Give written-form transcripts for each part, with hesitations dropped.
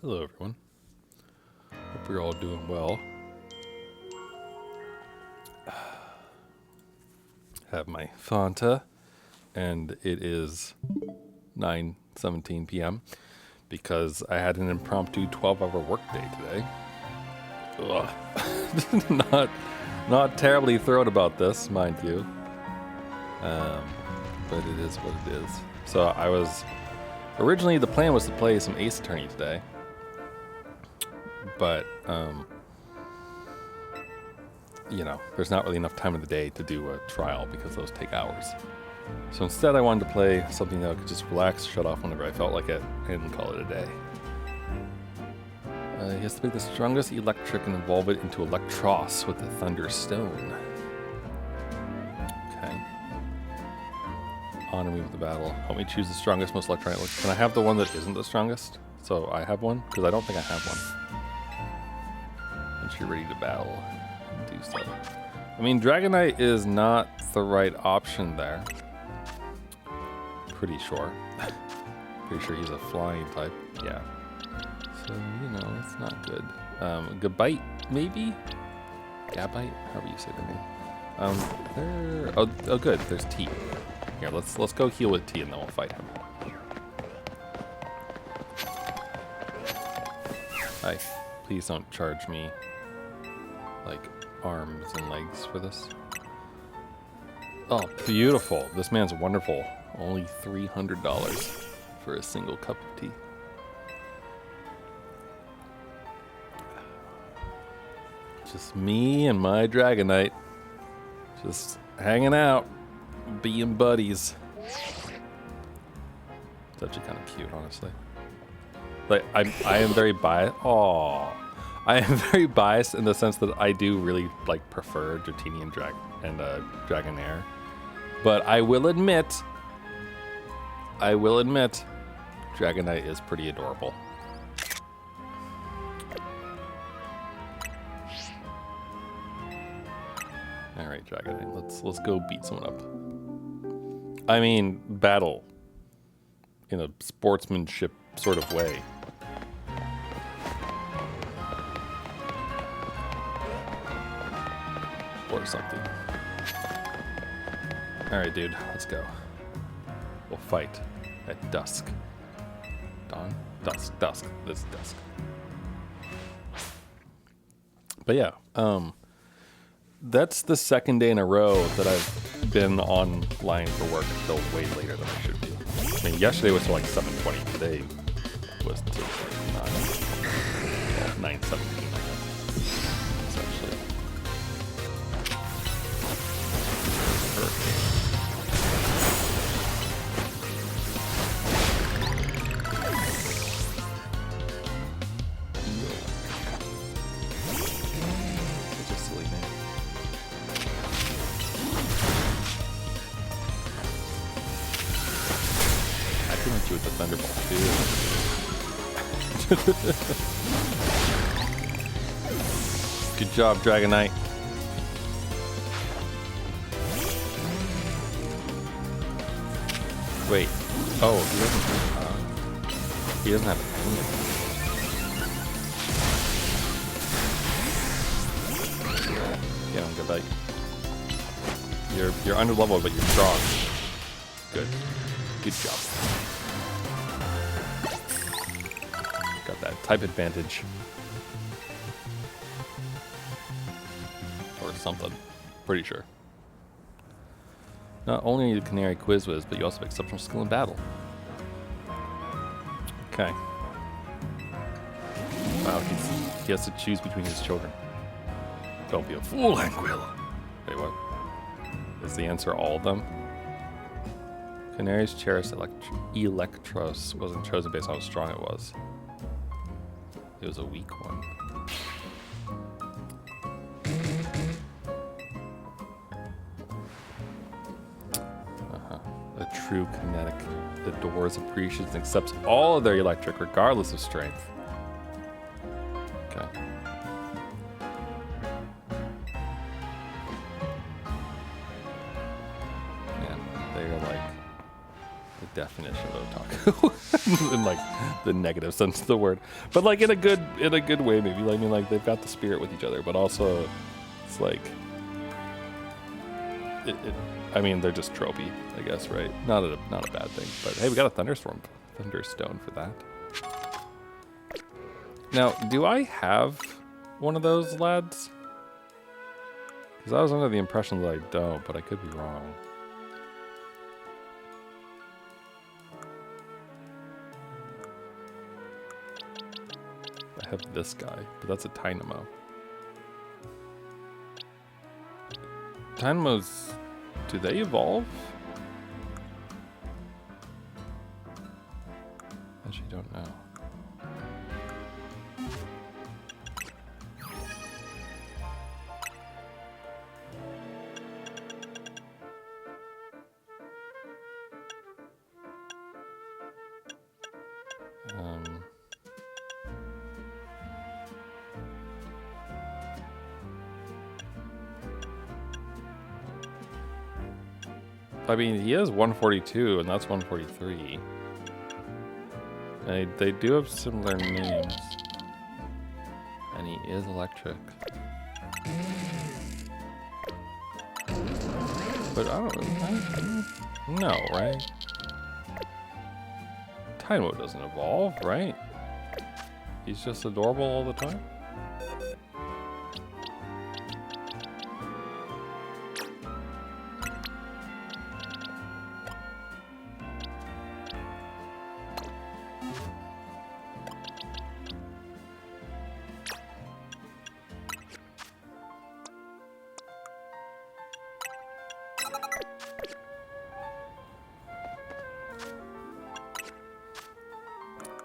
Hello, everyone. Hope you're all doing well. Have my Fanta, and it is 9:17 p.m. because I had an impromptu 12-hour workday today. Ugh. Not terribly thrilled about this, mind you. But it is what it is. So I was originally, the plan was to play some Ace Attorney today, but there's not really enough time in the day to do a trial because those take hours. So instead I wanted to play something that I could just relax, shut off whenever I felt like it, and call it a day. He has to pick the strongest electric and evolve it into Electros with the Thunder Stone. Okay. Honor me with the battle. Help me choose the strongest, most electronic. Can I have the one that isn't the strongest? So I have one? Because I don't think I have one. And you're ready to battle. Do so. I mean, Dragonite is not the right option there. Pretty sure. Pretty sure he's a flying type. Yeah. So, it's not good. Gabite, maybe? Gabite? However you say the name. Oh, good. There's T. Here, let's go heal with T and then we'll fight him. Hi. Please don't charge me, like, arms and legs for this. Oh, beautiful. This man's wonderful. Only $300 for a single cup of tea. Just me and my Dragonite. Just hanging out, being buddies. It's actually kind of cute, honestly. Like, I am very biased. Aww. I am very biased in the sense that I do really prefer Dratini and Dragonair. But I will admit, Dragonite is pretty adorable. All right, Dragonite, let's go beat someone up. I mean, battle in a sportsmanship sort of way. Or something. All right, dude, let's go. We'll fight at dusk. Dawn? Dusk. This is dusk. But yeah, that's the second day in a row that I've been online for work until way later than I should be. I mean, yesterday was till 7:20. Today was till 9:17, I guess. Essentially. With the Thunderbolt too. Good job, Dragonite. Wait. Oh, he doesn't have a opinion. Yeah, good bite. You're under level, but you're strong. Good job. Got that type advantage. Or something. Pretty sure. Not only are you Canary Quiz Whiz, but you also have exceptional skill in battle. Okay. Wow, he has to choose between his children. Don't be a fool, Anguilla. Wait, what? Is the answer all of them? Canary's cherished Electros wasn't chosen based on how strong it was. It was a weak one. A true kinetic adores, appreciates, and accepts all of their electric regardless of strength. Okay. Man, they are the definition of otaku in like the negative sense of the word, but like in a good way maybe. Like, I mean, like they've got the spirit with each other, but also it's like I mean, they're just tropey, I guess, right? Not a bad thing. But hey, we got a thunderstone for that. Now, do I have one of those, lads? Because I was under the impression that I don't, but I could be wrong. I have this guy, but that's a Dynamo. Dynamos, do they evolve? Actually, don't know. I mean, he has 142, and that's 143. And they do have similar names. And he is electric. But I don't know, right? Dynamo doesn't evolve, right? He's just adorable all the time?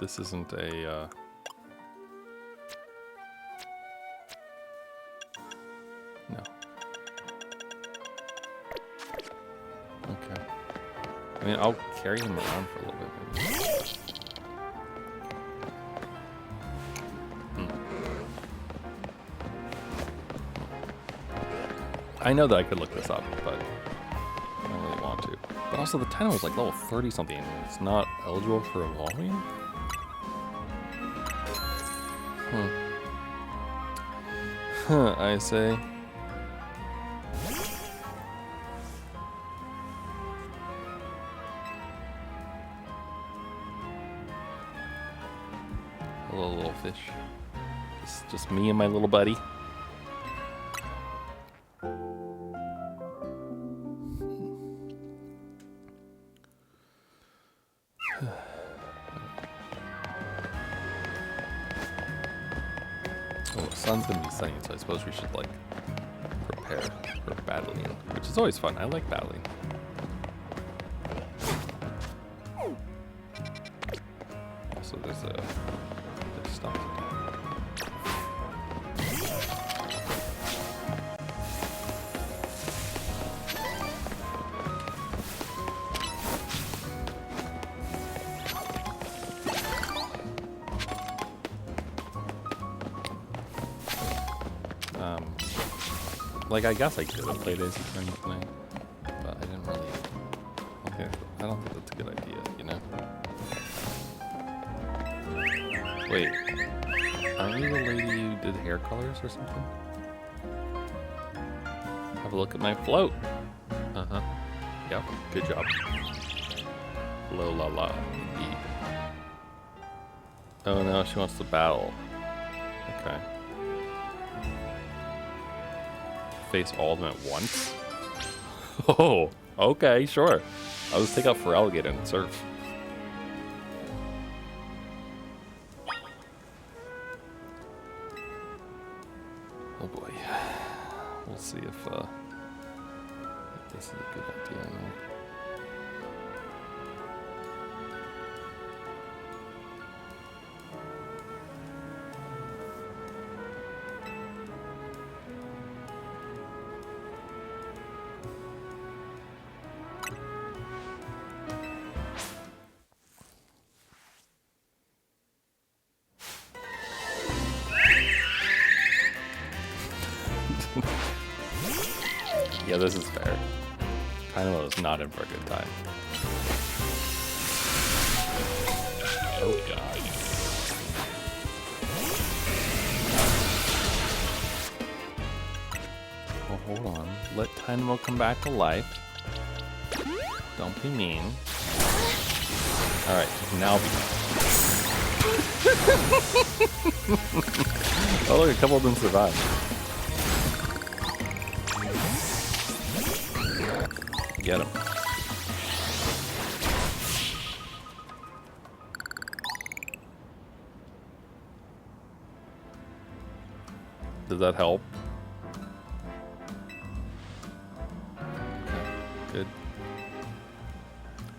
This isn't a, no. Okay. I mean, I'll carry him around for a little bit, maybe. I know that I could look this up, but I don't really want to. But also, the Dynamo is like level 30 something, and it's not eligible for evolving? Huh, I say. Hello, little fish. Just me and my little buddy. Sun's gonna be sunny, so I suppose we should like prepare for battling, which is always fun. I like battling. Also, there's stuff. Like, I guess I could have played Daisy Turn tonight, but I didn't really. Okay, I don't think that's a good idea, you know? Wait, aren't you the lady who did hair colors or something? Have a look at my float. Uh-huh. Yep, good job. Lo la la, indeed. Oh no, she wants to battle. Okay. Face all of them at once? Oh, okay, sure. I'll just take out for alligator and surf. Oh boy. We'll see if this is a good idea or not. Yeah, this is fair. Dynamo is not in for a good time. Oh god. Well, hold on. Let Dynamo come back to life. Don't be mean. Alright, now be Oh look, a couple of them survived. Get him. Does that help? Good.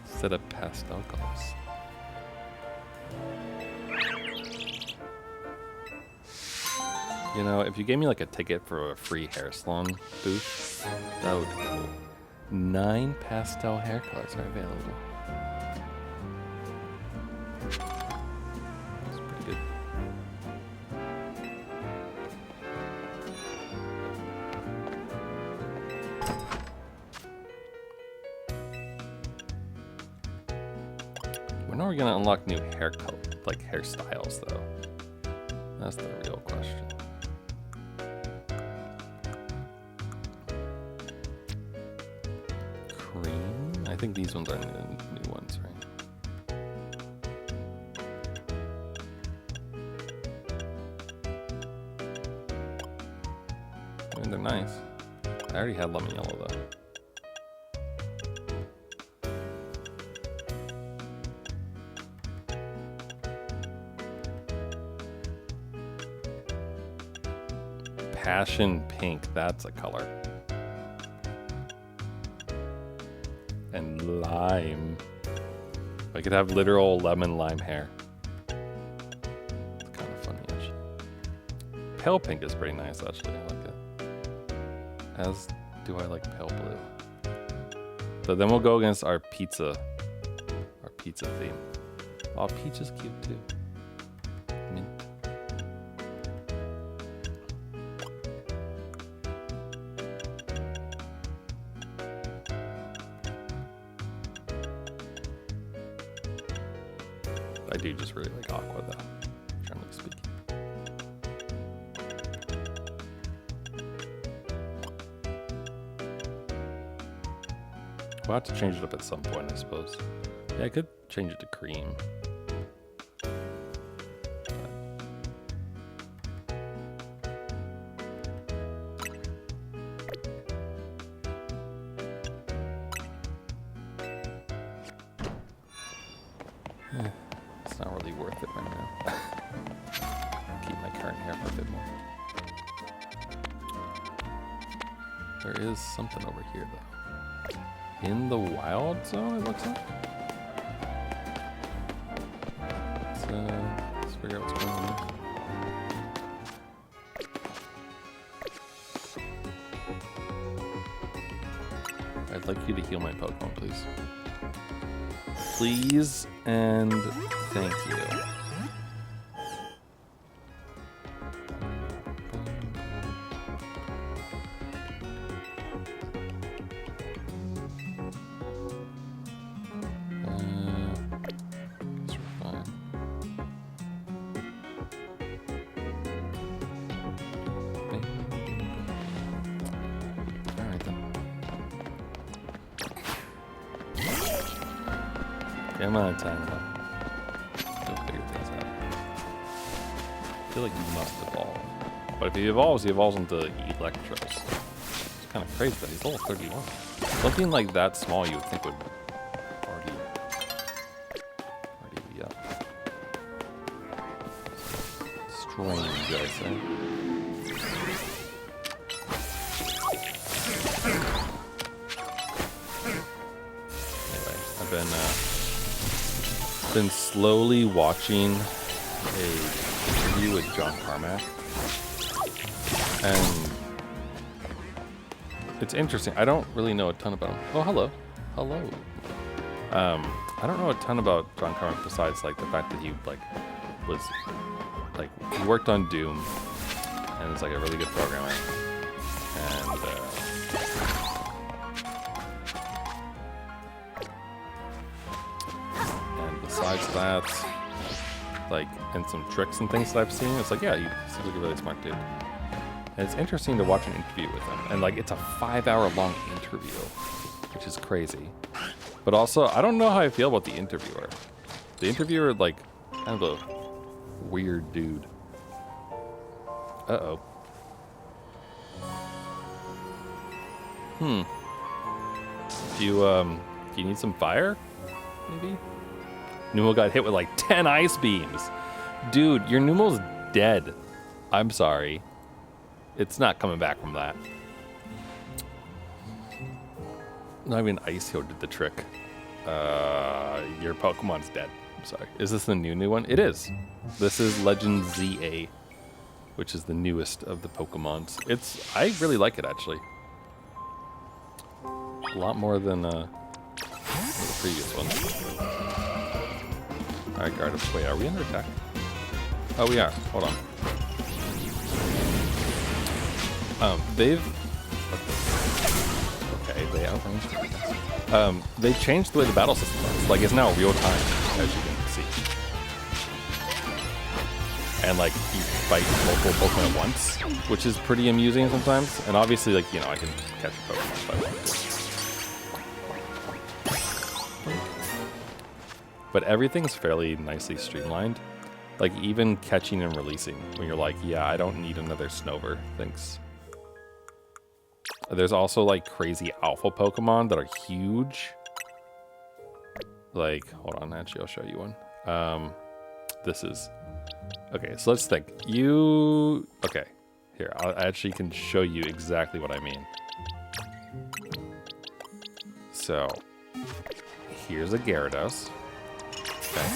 Set up pastel colors. You know, if you gave me like a ticket for a free hair salon booth, that would be cool. 9 pastel hair colors are available. That's pretty good. When are we gonna unlock new hair color, like hairstyles though? That's the real question. Cream? I think these ones are new ones, right? I mean, they're nice. I already had lemon yellow though. Passion pink, that's a color. And lime. I could have literal lemon lime hair. It's kind of funny actually. Pale pink is pretty nice actually, I like it. As do I like pale blue. So then we'll go against our pizza theme. Oh, peach is cute too. Mint. I do just really like aqua though, generally speaking. We'll have to change it up at some point, I suppose. Yeah, I could change it to cream. It's not really worth it right now. Keep my current hair for a bit more. There is something over here though. In the wild zone, it looks like. Let's figure out what's going on. I'd like you to heal my Pokemon, please. Please and thank you. Come on, time up. Go figure things out. I feel like you must evolve. But if he evolves into Electros. It's kind of crazy that he's level 31. Something like that small you would think would already be up. Strange, I say. Anyway, I've been slowly watching a interview with John Carmack, and it's interesting. I don't really know a ton about him. Oh, hello. I don't know a ton about John Carmack besides like the fact that he he worked on Doom and is like a really good programmer, and besides that, like, and some tricks and things that I've seen. It's like, yeah, he seems like a really smart dude. And it's interesting to watch an interview with him. And like, it's a 5-hour-long interview, which is crazy. But also, I don't know how I feel about the interviewer. The interviewer, like, kind of a weird dude. Uh-oh. Do you need some fire? Maybe? Numo got hit with like 10 ice beams. Dude, your Numo's dead. I'm sorry. It's not coming back from that. Not even Ice Heal did the trick. Your Pokemon's dead. I'm sorry. Is this the new one? It is. This is Legend ZA, which is the newest of the Pokemons. I really like it, actually. A lot more than the previous one. Alright, Gardevoir. Wait, are we under attack? Oh, we are. Hold on. They've... Okay, they outranged me. They changed the way the battle system works. Like, it's now real time, as you can see. And, like, you fight multiple Pokemon at once, which is pretty amusing sometimes. And obviously, like, you know, I can catch a Pokemon if I want to. But everything's fairly nicely streamlined. Like, even catching and releasing, when you're like, yeah, I don't need another Snover, thanks. There's also, like, crazy alpha Pokemon that are huge. Like, hold on, actually, I'll show you one. This is... Okay, so let's think. Okay, here, I actually can show you exactly what I mean. So, here's a Gyarados. Okay.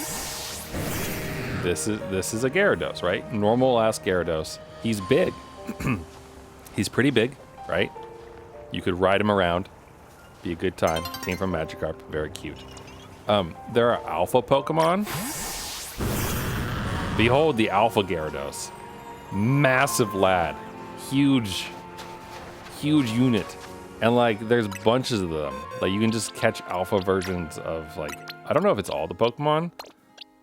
This is a Gyarados, right? Normal-ass Gyarados. He's big. He's pretty big, right? You could ride him around. Be a good time. Came from Magikarp. Very cute. There are alpha Pokemon. Behold the alpha Gyarados. Massive lad. Huge unit. And, like, there's bunches of them. Like, you can just catch alpha versions of, like... I don't know if it's all the Pokemon,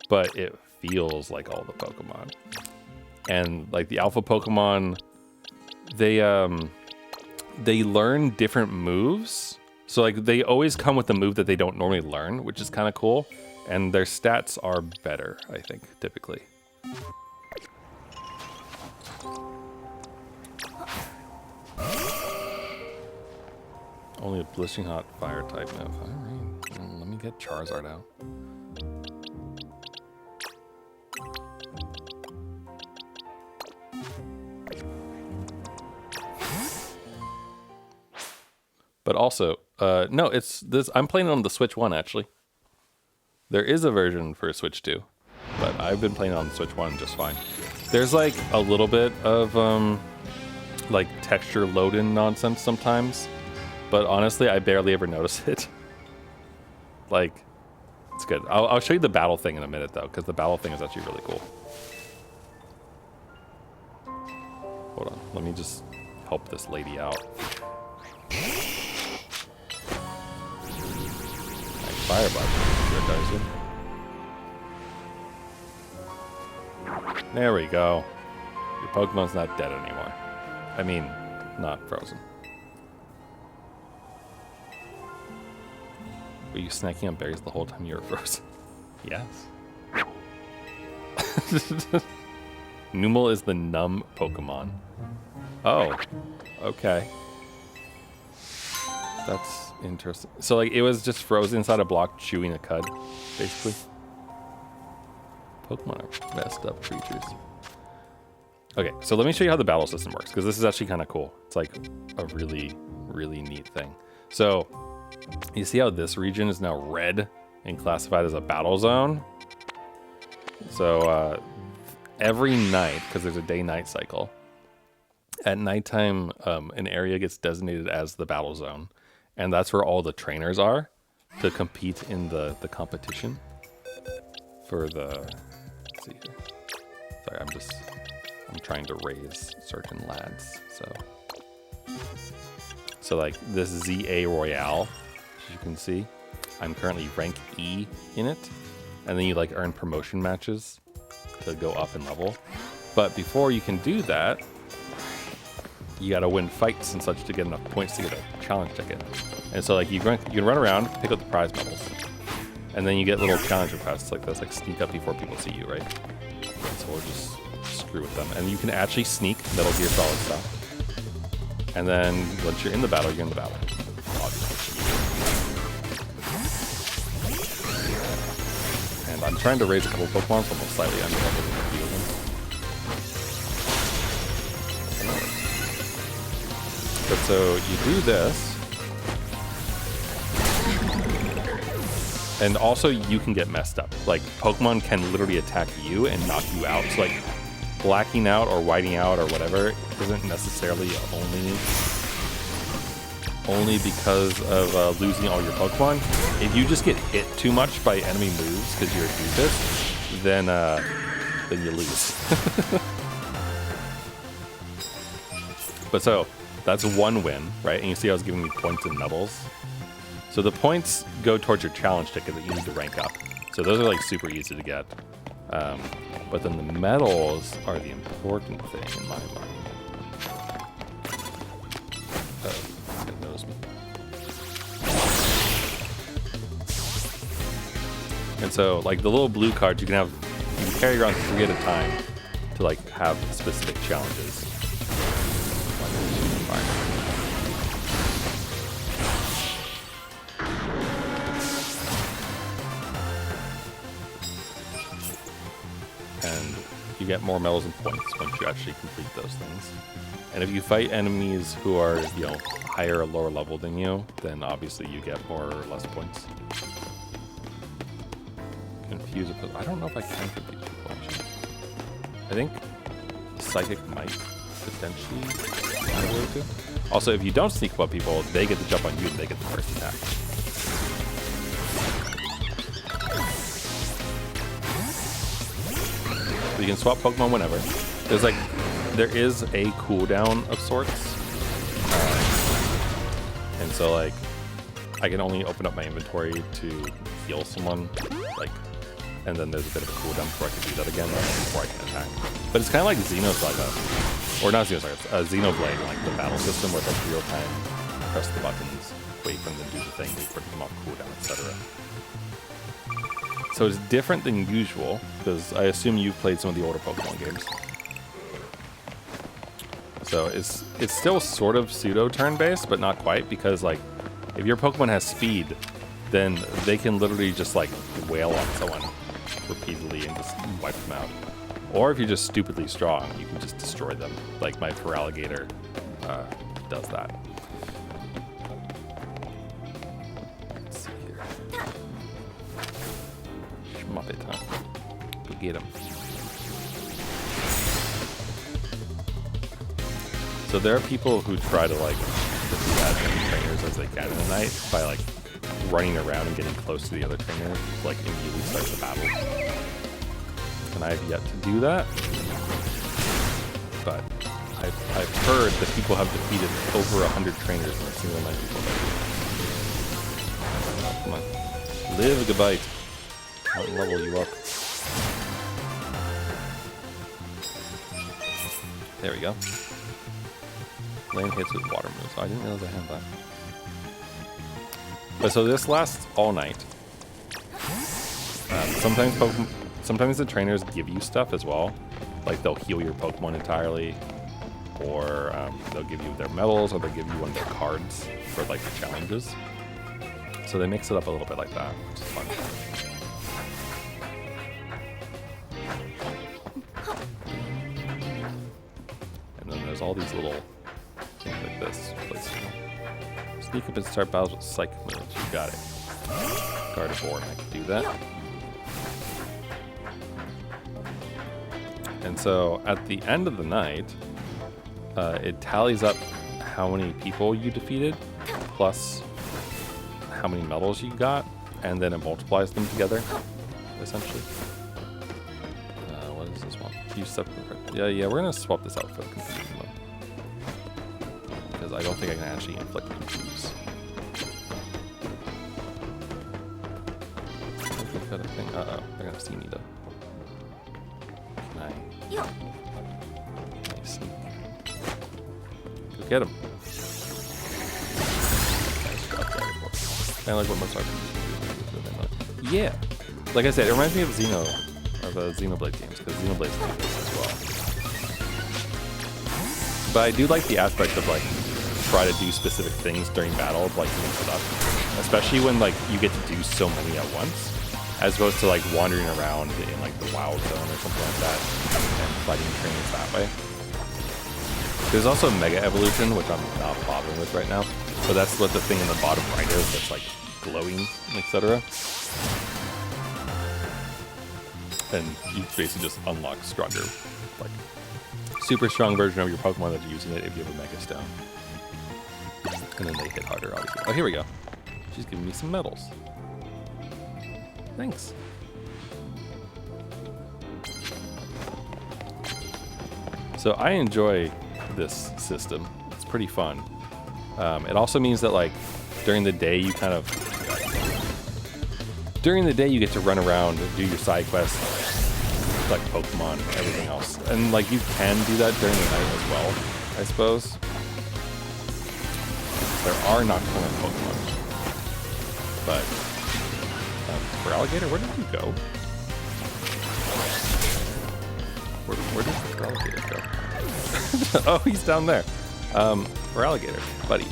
but it feels like all the Pokemon. And, like, the alpha Pokemon, they learn different moves. So, like, they always come with a move that they don't normally learn, which is kind of cool. And their stats are better, I think, typically. Only a blistering hot fire type move. All right, let me get Charizard out. But also, no, it's this. I'm playing on the Switch 1 actually. There is a version for Switch 2, but I've been playing on Switch 1 just fine. There's like a little bit of like texture load-in nonsense sometimes. But honestly, I barely ever notice it. Like, it's good. I'll show you the battle thing in a minute, though, because the battle thing is actually really cool. Hold on. Let me just help this lady out. Nice fire button. There we go. Your Pokemon's not dead anymore. I mean, not frozen. Were you snacking on berries the whole time you were frozen? Yes. Numel is the numb Pokemon. Oh, okay. That's interesting. So, like, it was just frozen inside a block chewing a cud, basically. Pokemon are messed up creatures. Okay, so let me show you how the battle system works, because this is actually kind of cool. It's like a really, really neat thing. So, you see how this region is now red and classified as a battle zone? So every night, because there's a day-night cycle, at nighttime an area gets designated as the battle zone. And that's where all the trainers are to compete in the competition for the... Let's see here. Sorry, I'm trying to raise certain lads, So like this ZA Royale, as you can see, I'm currently rank E in it. And then you like earn promotion matches to go up in level. But before you can do that, you gotta win fights and such to get enough points to get a challenge ticket. And so like you can run around, pick up the prize medals, and then you get little challenge requests like this, like sneak up before people see you, right? So we'll just screw with them. And you can actually sneak Metal Gear Solid stuff. And then once you're in the battle, you're in the battle. Obviously. And I'm trying to raise a couple Pokemon, so I'm slightly under level in a few of them. But so you do this. And also you can get messed up. Like Pokemon can literally attack you and knock you out. So like blacking out or whiting out or whatever isn't necessarily only because of losing all your Pokemon. If you just get hit too much by enemy moves because you're a doofus, then you lose. But so that's one win, right? And you see I was giving me points and medals. So the points go towards your challenge ticket that you need to rank up. So those are like super easy to get. But then the medals are the important thing in my mind. Oh, it knows me. And so like the little blue cards you can carry around 3 at a time to like have specific challenges. And you get more medals and points once you actually complete those things. And if you fight enemies who are, you know, higher or lower level than you, then obviously you get more or less points. Confuse a I don't know if I can confuse people actually. I think Psychic might potentially find a way to. Also, if you don't sneak up people, they get to jump on you and they get the first attack. You can swap Pokemon whenever. There is a cooldown of sorts. And so like, I can only open up my inventory to heal someone, like, and then there's a bit of a cooldown before I can do that again, before I can attack. But it's kind of like Xenosaga, or not Xenosaga, Xenoblade, like the battle system where it's like real time, press the buttons, wait for them to do the thing, wait for them to come off cooldown, etc. So it's different than usual, because I assume you've played some of the older Pokemon games. So it's still sort of pseudo turn-based, but not quite, because like, if your Pokemon has speed, then they can literally just like wail on someone repeatedly and just wipe them out. Or if you're just stupidly strong, you can just destroy them. Like my Feraligatr does that. Let's see here. Schmuppet, huh? Go get him. So there are people who try to like defeat as many trainers as they can in the night by like running around and getting close to the other trainer, like immediately start the battle. And I have yet to do that. But I've heard that people have defeated over 100 trainers in a single night before. Come on. Live a bite. I'll level you up. There we go. Land hits with water moves. Oh, I didn't realize I had that. But so this lasts all night. Sometimes the trainers give you stuff as well. Like they'll heal your Pokemon entirely, or they'll give you their medals, or they'll give you one of their cards for like the challenges. So they mix it up a little bit like that, which is fun. And then there's all these little things like this. Sneak up and start battles with Psychic moves. You got it. Gardevoir, I can do that. And so at the end of the night, it tallies up how many people you defeated, plus how many medals you got, and then it multiplies them together, essentially. What is this one? Use separate. Yeah, we're gonna swap this out for the confusion one. Because I don't think I can actually inflict confuse. Uh-oh, they're gonna see me though. I? Nice. Go get him. Nice job, Dragon. Kind of like what most RPGs do. Yeah. Like I said, it reminds me of Xenoblade games, because Xenoblade do this as well. But I do like the aspect of like try to do specific things during battle, like mix it up. Especially when like you get to do so many at once, as opposed to like wandering around in like the wild zone or something like that and fighting trainers that way. There's also Mega Evolution, which I'm not bothering with right now, but that's what the thing in the bottom right is, that's like glowing, etc. And you basically just unlock stronger, like super strong version of your Pokemon that's using it if you have a Mega Stone. And then they hit harder, obviously. Oh, here we go. She's giving me some medals. Thanks. So I enjoy this system. It's pretty fun. It also means that like during the day you get to run around, do your side quests, like Pokemon, and everything else. And like you can do that during the night as well, I suppose. There are not a ton of Pokemon. But for Alligator, where did you go? Where did the Alligator go? Oh, he's down there. For Alligator, buddy.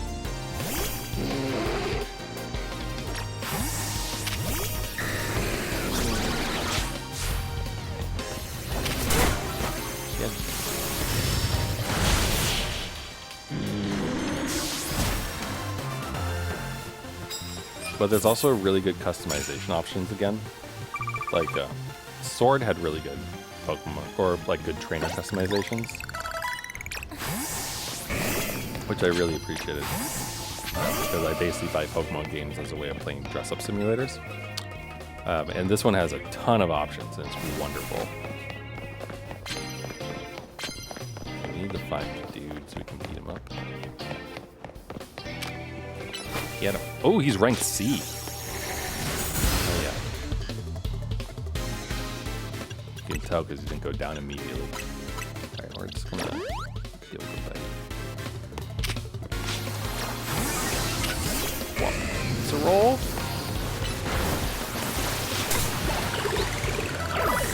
Yeah. But there's also really good customization options again. Like, Sword had really good Pokemon, or like good trainer customizations. Which I really appreciated. Because I basically buy Pokemon games as a way of playing dress-up simulators. And this one has a ton of options, and it's wonderful. We need to find the dude so we can beat him up. Oh, he's ranked C. Oh, yeah. You can tell because he didn't go down immediately. Alright, we're just gonna deal with that. It's a roll.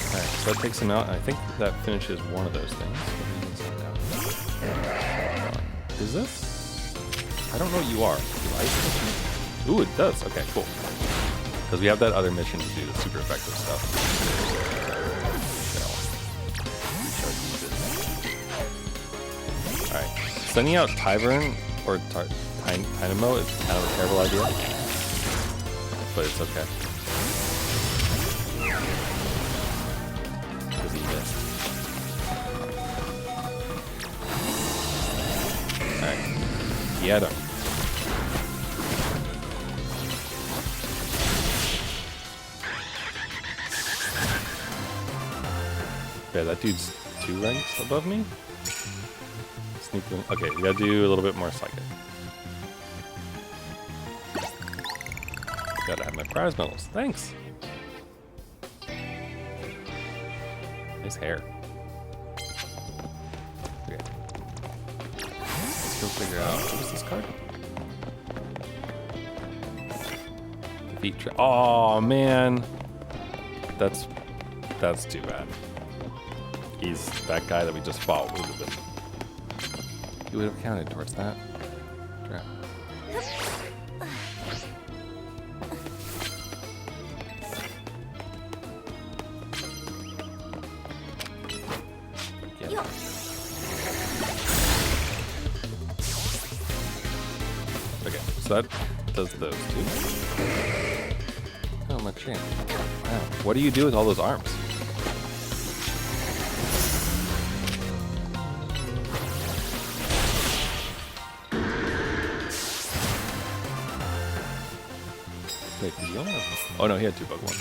Alright, so that takes him out, and I think that finishes one of those things. Is this? I don't know what you are. Ooh, it does. Okay, cool. Because we have that other mission to do, the super effective stuff. Alright. Sending out Tyvern or Dynamo is kind of a terrible idea. But it's okay. Because he missed. Alright. Get him. Okay, that dude's 2 ranks above me. Sneak them. Okay, we gotta do a little bit more psychic. Gotta have my prize medals. Thanks. Nice hair. Okay. Let's go figure out what is this card. Defeat. Oh man, that's too bad. He's that guy that we just fought. He would have counted towards that. Crap. Yeah. Okay, so that does those two. Oh, my chin. Wow. What do you do with all those arms? Wait, did he only have... Oh no, he had 2 Pokemon.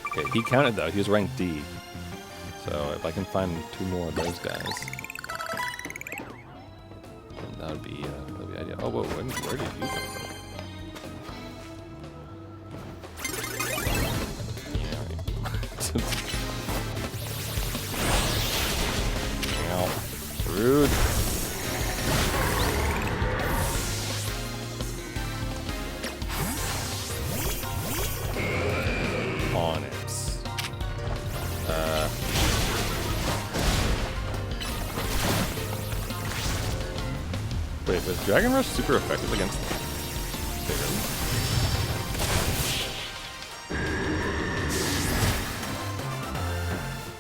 Okay, he counted though. He was ranked D. So if I can find 2 more of those guys, then that would be ideal. Oh, whoa, where did you come from? Yeah. Rude. On it. Wait, was Dragon Rush super effective against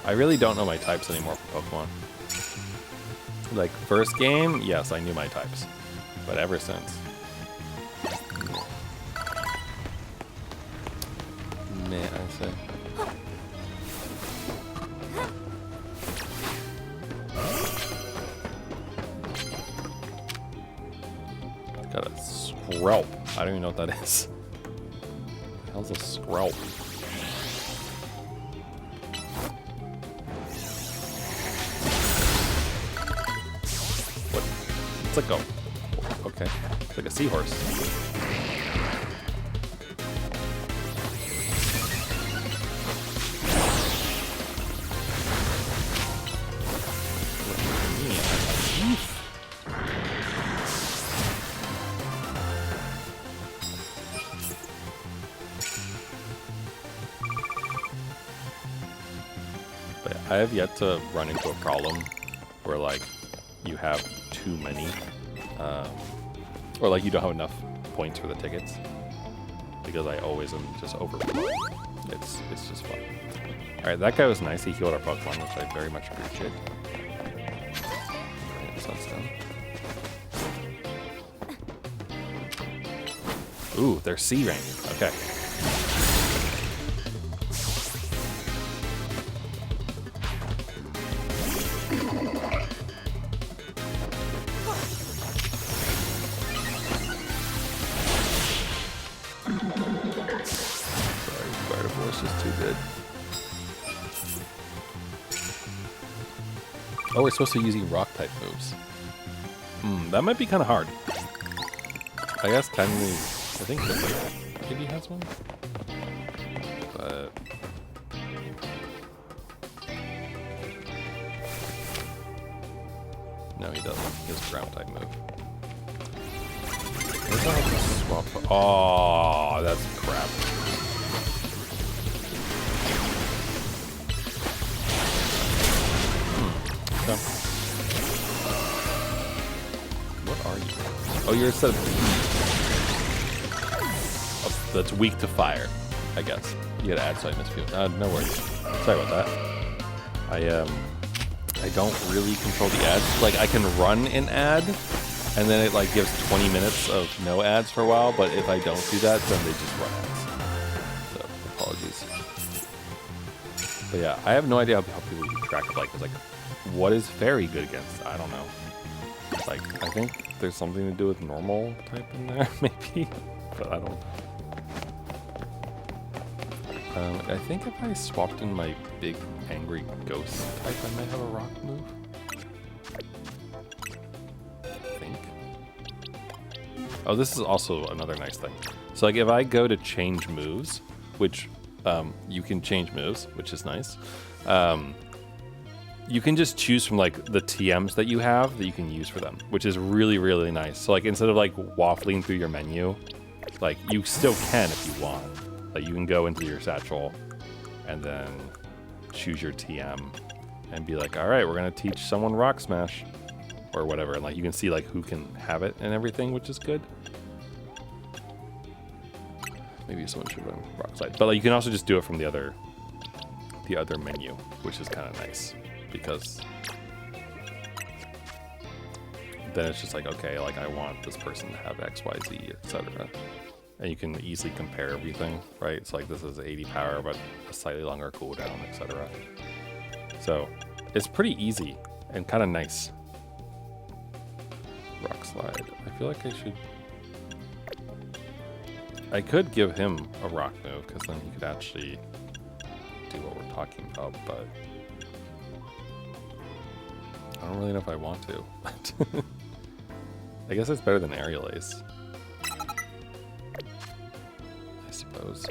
I really don't know my types anymore for Pokemon. Like, first game, yes, I knew my types. But ever since. Man, I say. Got a Skrelp. I don't even know what that is. What the hell's a Skrelp? What? It's like a... Okay. It's like a seahorse. I have yet to run into a problem where, like, you have too many, or, like, you don't have enough points for the tickets, because I always am just overflowing. It's just fun. Alright, that guy was nice. He healed our Pokemon, which I very much appreciate. Alright, so that's done. Ooh, they're C rank. Okay. Oh, we're supposed to be using rock-type moves. That might be kind of hard. I guess technically, I think maybe he has one? But... no, he doesn't. He has a ground-type move. Where's that swap? Oh, that's crap. What are you? Oh, you're a set of... oh, that's weak to fire, I guess. You gotta add so I misfeel. No worries. Sorry about that. I don't really control the ads. Like, I can run an ad, and then it like gives 20 minutes of no ads for a while, but if I don't do that, then they just run ads. So, apologies. But yeah, I have no idea how people keep track of, like, what is fairy good against? I don't know. Like, I think there's something to do with normal type in there, maybe, but I don't. I think if I swapped in my big angry ghost type, I might have a rock move. I think. Oh, this is also another nice thing. So, like, if I go to change moves, which you can change moves, which is nice. You can just choose from, like, the TMs that you have that you can use for them, which is really, really nice. So, like, instead of, like, waffling through your menu, like, you still can if you want. Like, you can go into your satchel and then choose your TM and be like, all right, we're going to teach someone Rock Smash or whatever. And, like, you can see, like, who can have it and everything, which is good. Maybe someone should run Rock Slide. But, like, you can also just do it from the other menu, which is kind of nice. Because then it's just like, okay, like, I want this person to have X, Y, Z, etc. And you can easily compare everything, right? It's like, this is 80 power, but a slightly longer cooldown, etc. So it's pretty easy and kind of nice. Rock Slide. I feel like I could give him a rock move, because then he could actually do what we're talking about, but I don't really know if I want to. I guess it's better than Aerial Ace, I suppose.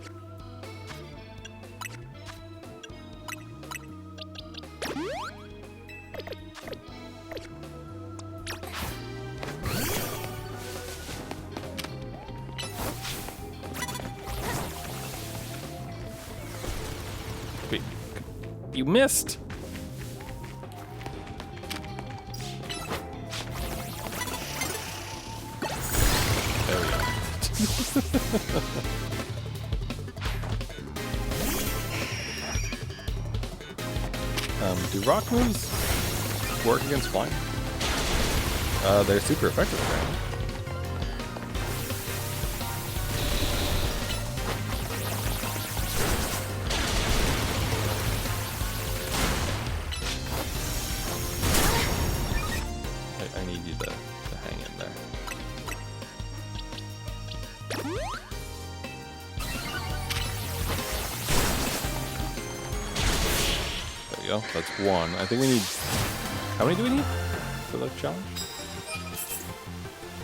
You missed. There we go. Do rock moves work against flying? They're super effective, apparently. I need you to hang in there. There we go. That's one. I think we need... How many do we need for the challenge?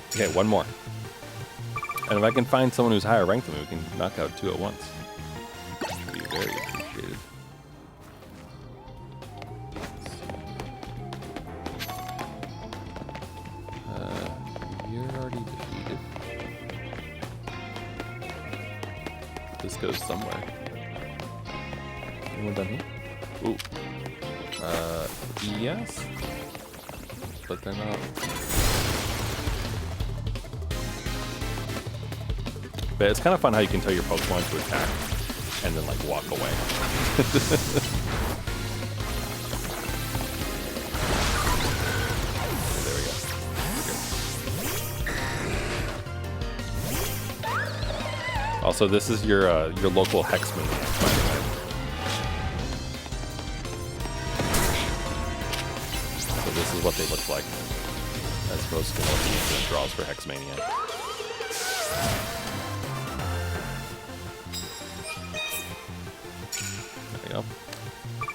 Okay, one more. And if I can find someone who's higher ranked than me, we can knock out 2 at once. That'd be very appreciated. You're already defeated. This goes somewhere. Anyone done here? Ooh. Yes. But they're not. But it's kind of fun how you can tell your Pokemon to attack and then like walk away. There we go. Also, this is your local Hex move, by the way. So this is what they look like, as opposed to what the draws for Hexmania. There we go.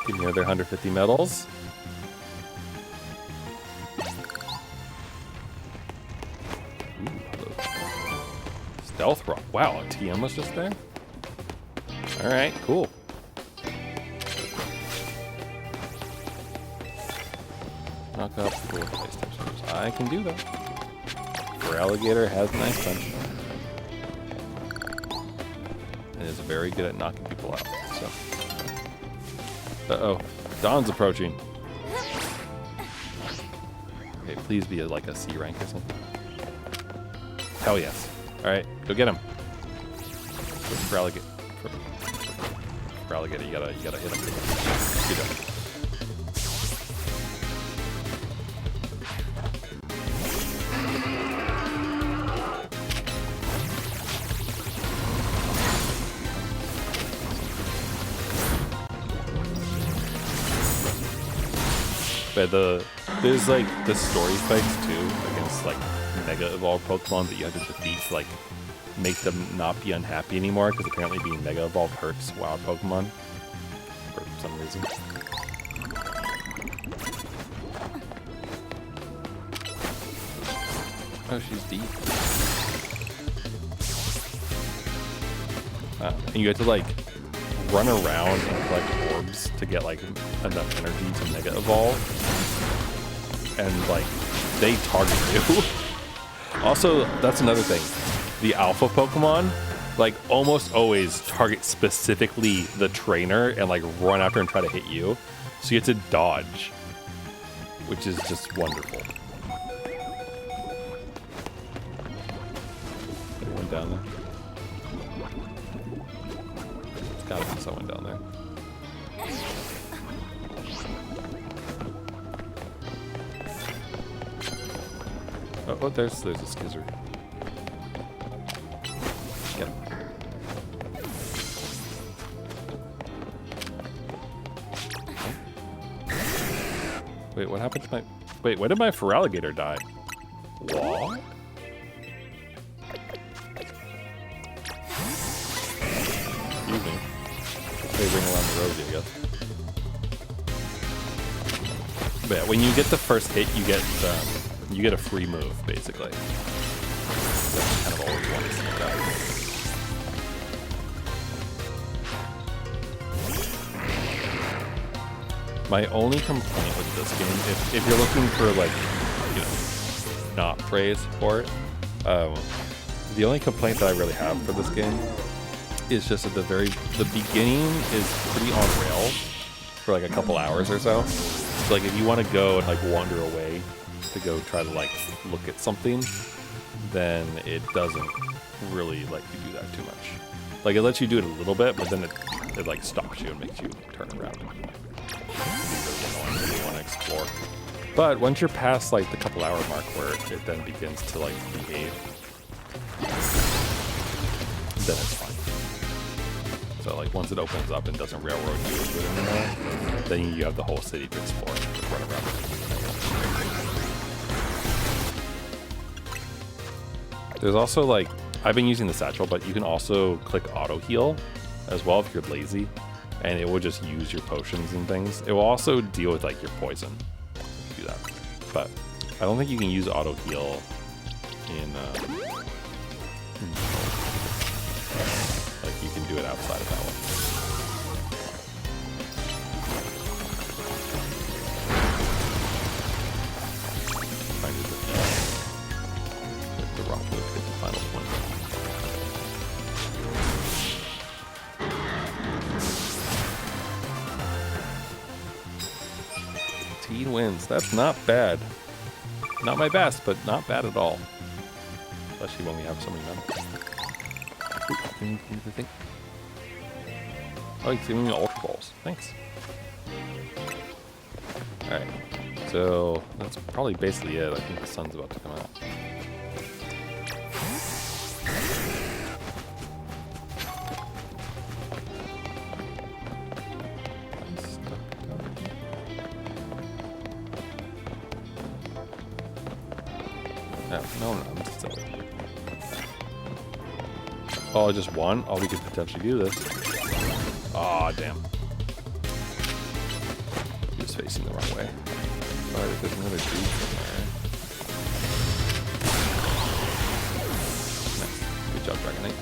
Give me another 150 medals. Ooh, hello. Stealth Rock. Wow, a TM was just there? Alright, cool. Knock up 4 place touches. I can do that. Feraligatr has nice punch. And is very good at knocking people out. So. Uh-oh. Dawn's approaching. Okay, please be like a C rank or something. Hell yes. Alright, go get him. Feraligatr, you gotta hit him. Get him. But there's like the story fights too against like Mega Evolved Pokemon that you have to defeat to like make them not be unhappy anymore, because apparently being Mega Evolved hurts wild Pokemon for some reason. Oh, she's deep. And you have to like run around and collect orbs to get like enough energy to Mega Evolve, and like they target you. Also, that's another thing. The alpha Pokemon like almost always target specifically the trainer and like run after and try to hit you, so you have to dodge, which is just wonderful. Anyone down there? There's gotta be someone down there. Oh, there's a Skizzer. Get him. Wait, what happened to my... Wait, when did my Feraligatr die? What? Excuse me. They ring around the rosy, I guess. But yeah, when you get the first hit, you get a free move, basically. That's kind of all you want to see that. My only complaint with this game, if you're looking for like, you know, not praise for it, the only complaint that I really have for this game is just at the beginning is pretty on rails, for like a couple hours or so. So like if you want to go and like wander away to go try to like look at something, then it doesn't really let you do that too much. Like it lets you do it a little bit, but then it like stops you and makes you turn around. If you want to explore. But once you're past like the couple hour mark where it then begins to like behave, then it's fine. So like once it opens up and doesn't railroad you into it anymore, then you have the whole city to explore and just run around. There's also like, I've been using the satchel, but you can also click auto heal as well if you're lazy, and it will just use your potions and things. It will also deal with like your poison if you do that. But I don't think you can use auto heal in like you can do it outside of that one. Trying to defeat the rock loop, hit the final point. 18 wins. That's not bad. Not my best, but not bad at all. Especially when we have so many medals. Oh, you're giving me Ultra Balls. Thanks. Alright. So, that's probably basically it. I think the sun's about to come out. No, I'm still. Oh, just one? Oh, we could potentially do this. Aw, damn. He was facing the wrong way. Alright, there's another dude somewhere. Nice. Good job, Dragonite.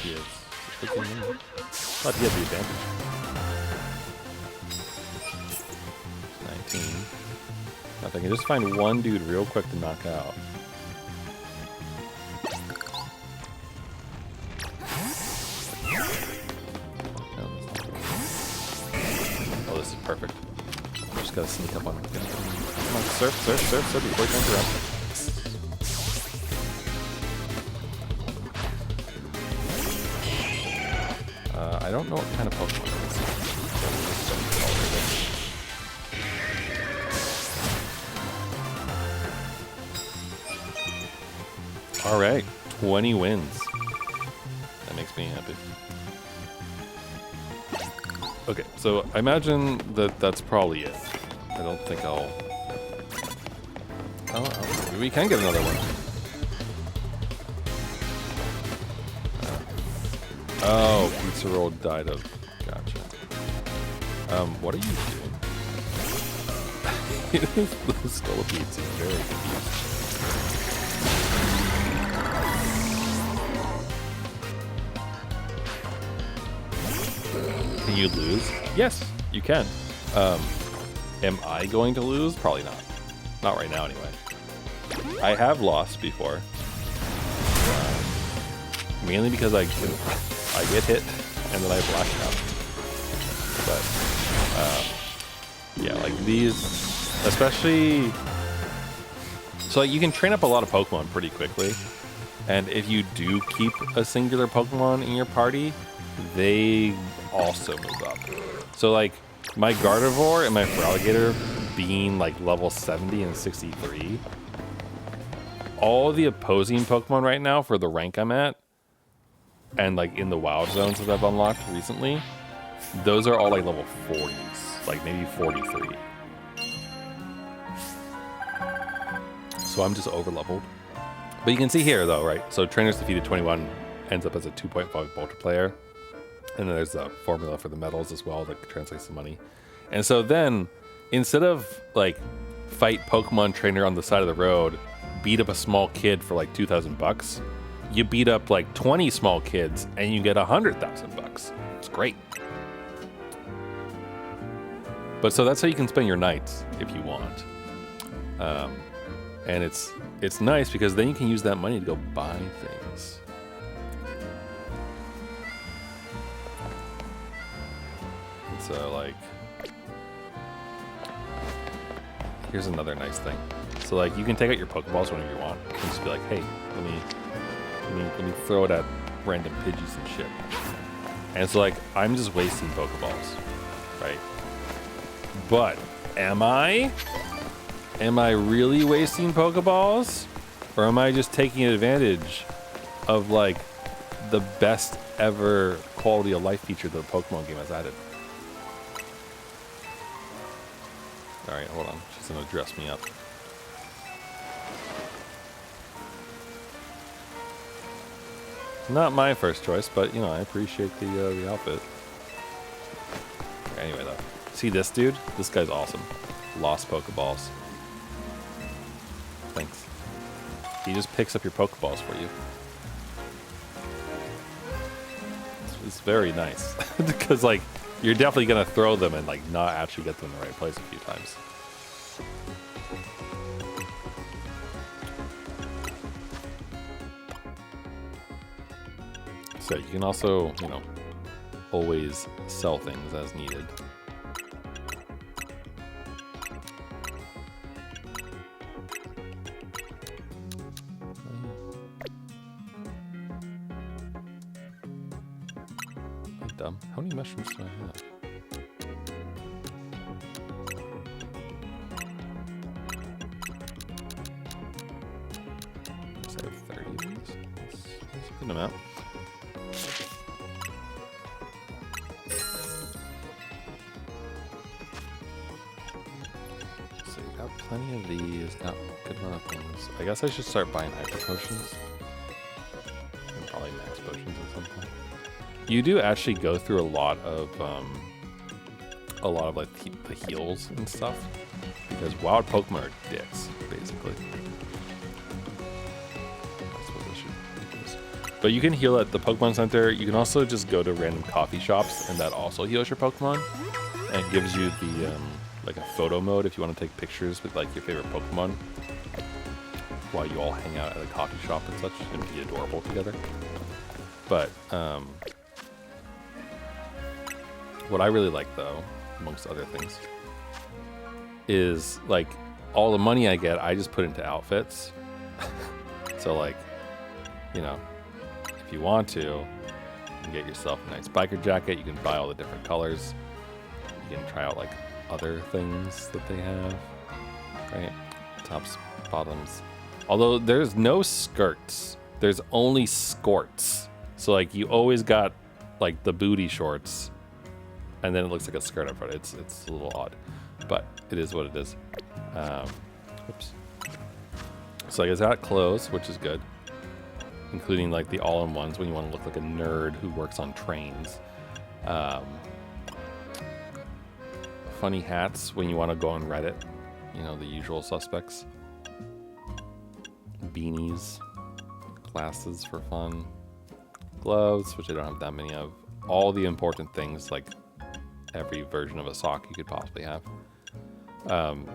He is. Thought he had the advantage. 19. Now if I can just find one dude real quick to knock out. Oh, this is perfect. Just gotta sneak up on him. Come on, surf before he turns around. I don't know what kind of Pokemon it is. Alright, 20 wins. That makes me happy. Okay, so I imagine that that's probably it. I don't think I'll... Oh, we can get another one. Oh, pizza roll died of. Gotcha. What are you doing? The Scolipede is very confused. Can you lose? Yes, you can. Am I going to lose? Probably not. Not right now, anyway. I have lost before. Mainly because I get hit and then I black out. But yeah, like these, especially, so like you can train up a lot of Pokemon pretty quickly, and if you do keep a singular Pokemon in your party, they also move up. So like my Gardevoir and my Feraligatr being like level 70 and 63, all the opposing Pokemon right now for the rank I'm at, and like in the wild zones that I've unlocked recently, those are all like level 40s, like maybe 43. So I'm just over leveled. But you can see here though, right? So trainers defeated 21 ends up as a 2.5 multiplayer. And then there's the formula for the medals as well that translates to money. And so then instead of like fight Pokemon trainer on the side of the road, beat up a small kid for like $2,000, you beat up like 20 small kids and you get $100,000. It's great. But so that's how you can spend your nights if you want. And it's nice because then you can use that money to go buy things. And so like, here's another nice thing. So like you can take out your Pokeballs whenever you want. You can just be like, hey, let me throw it at random Pidgeys and shit. And so like I'm just wasting Pokeballs, right? But am I? Am I really wasting Pokeballs? Or am I just taking advantage of like the best ever quality of life feature that the Pokemon game has added? Alright, hold on. She's gonna dress me up. Not my first choice, but you know, I appreciate the outfit. Anyway though. See this dude? This guy's awesome. Lost Pokeballs. Thanks. He just picks up your Pokeballs for you. It's very nice. Because, like, you're definitely going to throw them and, like, not actually get them in the right place a few times. So you can also, you know, always sell things as needed. How many mushrooms do I have? I have 30 of these. That's a good amount. So you got plenty of these, got a good amount of things. I guess I should start buying hyper potions. And probably max potions at some point. You do actually go through a lot of like the heals and stuff because wild Pokemon are dicks, basically. That's what this should be. But you can heal at the Pokemon Center. You can also just go to random coffee shops, and that also heals your Pokemon and gives you the like a photo mode if you want to take pictures with like your favorite Pokemon while you all hang out at a coffee shop and such and be adorable together. But what I really like, though, amongst other things, is like all the money I get, I just put into outfits. So, like, you know, if you want to, you can get yourself a nice biker jacket. You can buy all the different colors. You can try out like other things that they have, right? Tops, bottoms. Although there's no skirts, there's only skirts. So, like, you always got like the booty shorts. And then it looks like a skirt up front. It's a little odd, but it is what it is. Oops. So I guess that clothes, which is good, including like the all-in-ones when you want to look like a nerd who works on trains. Funny hats when you want to go on Reddit. You know, the usual suspects. Beanies, glasses for fun, gloves, which I don't have that many of. All the important things like every version of a sock you could possibly have.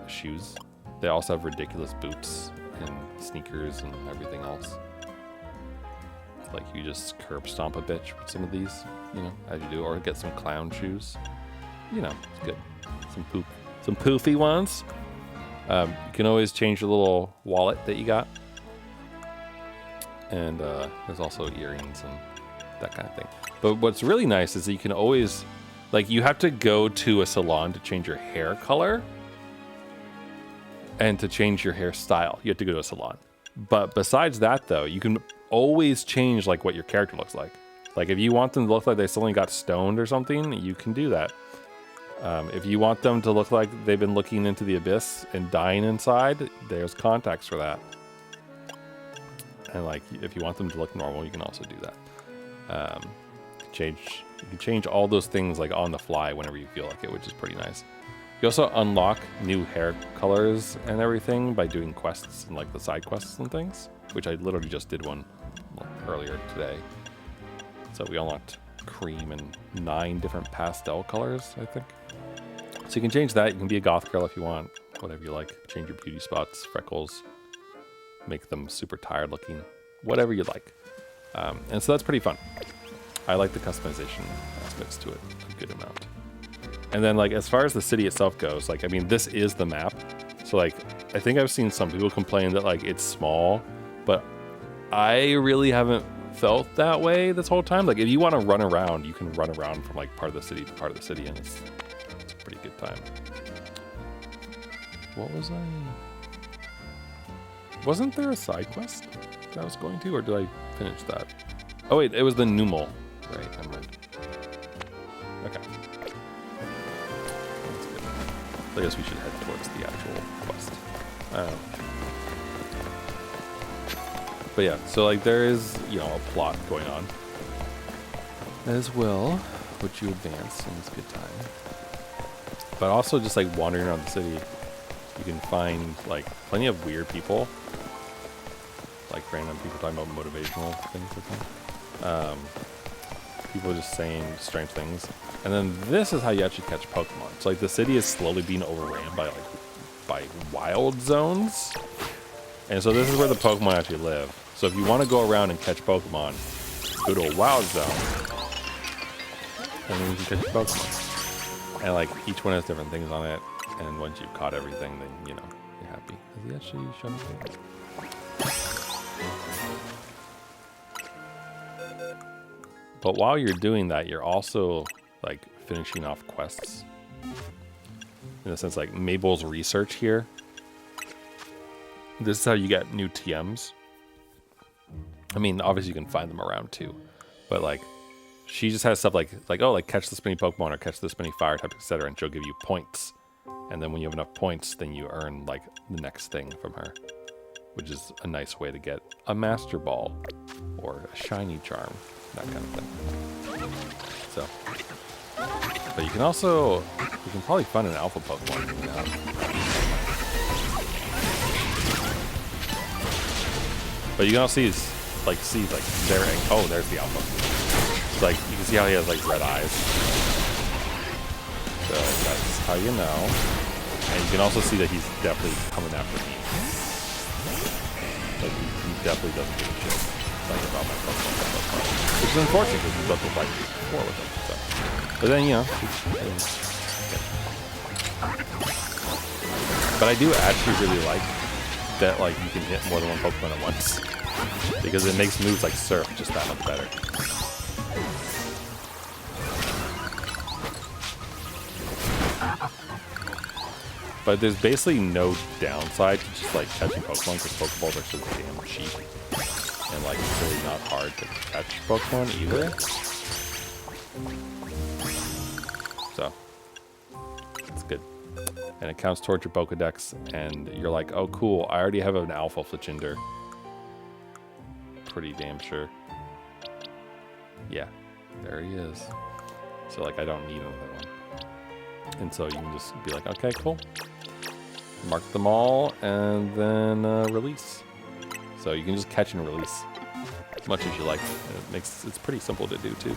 Shoes. They also have ridiculous boots and sneakers and everything else. Like you just curb stomp a bitch with some of these, you know, as you do, or get some clown shoes. You know, it's good. Some poofy ones. You can always change your little wallet that you got. And there's also earrings and that kind of thing. But what's really nice is that you can always, like, you have to go to a salon to change your hair color and to change your hairstyle. You have to go to a salon. But besides that, though, you can always change, like, what your character looks like. Like, if you want them to look like they suddenly got stoned or something, you can do that. If you want them to look like they've been looking into the abyss and dying inside, there's contacts for that. And, like, if you want them to look normal, you can also do that. You can change all those things like on the fly whenever you feel like it, which is pretty nice. You also unlock new hair colors and everything by doing quests and like the side quests and things, which I literally just did one earlier today. So we unlocked cream and 9 different pastel colors, I think. So you can change that. You can be a goth girl if you want, whatever you like. Change your beauty spots, freckles, make them super tired looking, whatever you like. And so that's pretty fun. I like the customization aspects to it a good amount. And then like as far as the city itself goes, like I mean this is the map. So like I think I've seen some people complain that like it's small, but I really haven't felt that way this whole time. Like if you want to run around, you can run around from like part of the city to part of the city, and it's a pretty good time. What was I? Wasn't there a side quest that I was going to, or did I finish that? Oh wait, it was the Numel. Right, never mind. Okay. That's good. I guess we should head towards the actual quest. But yeah, so like there is, you know, a plot going on as well, which you advance, and it's a good time. But also just like wandering around the city, you can find like plenty of weird people, like random people talking about motivational things, I think. People just saying strange things. And then this is how you actually catch Pokemon. So like the city is slowly being overran by wild zones. And so this is where the Pokemon actually live. So if you want to go around and catch Pokemon, go to a wild zone, and then you can catch Pokemon. And like each one has different things on it. And once you've caught everything, then you know you're happy. Has he actually shown up here? But while you're doing that, you're also like finishing off quests. In a sense, like Mabel's research here. This is how you get new TMs. I mean, obviously you can find them around too, but like she just has stuff like oh, like catch this many Pokemon or catch this many fire types, etc., and she'll give you points. And then when you have enough points, then you earn like the next thing from her, which is a nice way to get a Master Ball or a Shiny Charm, that kind of thing. So, but you can probably find an Alpha Pokemon. But you can also see there. Oh, there's the Alpha. It's like you can see how he has like red eyes. So that's how you know. And you can also see that he's definitely coming after me. Like he definitely doesn't give a shit like about my Pokemon. Which is unfortunate because he's about to fight before with him. So. But then you know. But I do actually really like that like you can hit more than one Pokemon at once. Because it makes moves like Surf just that much better. But there's basically no downside to just like catching Pokemon because Pokeballs are so damn cheap. And like it's really not hard to catch Pokemon either. So it's good. And it counts towards your Pokedex, and you're like, oh cool, I already have an Alpha Fletchinder. Pretty damn sure. Yeah, there he is. So like I don't need another one. And so you can just be like, okay, cool. Mark them all, and then release. So you can just catch and release as much as you like. And it's pretty simple to do too.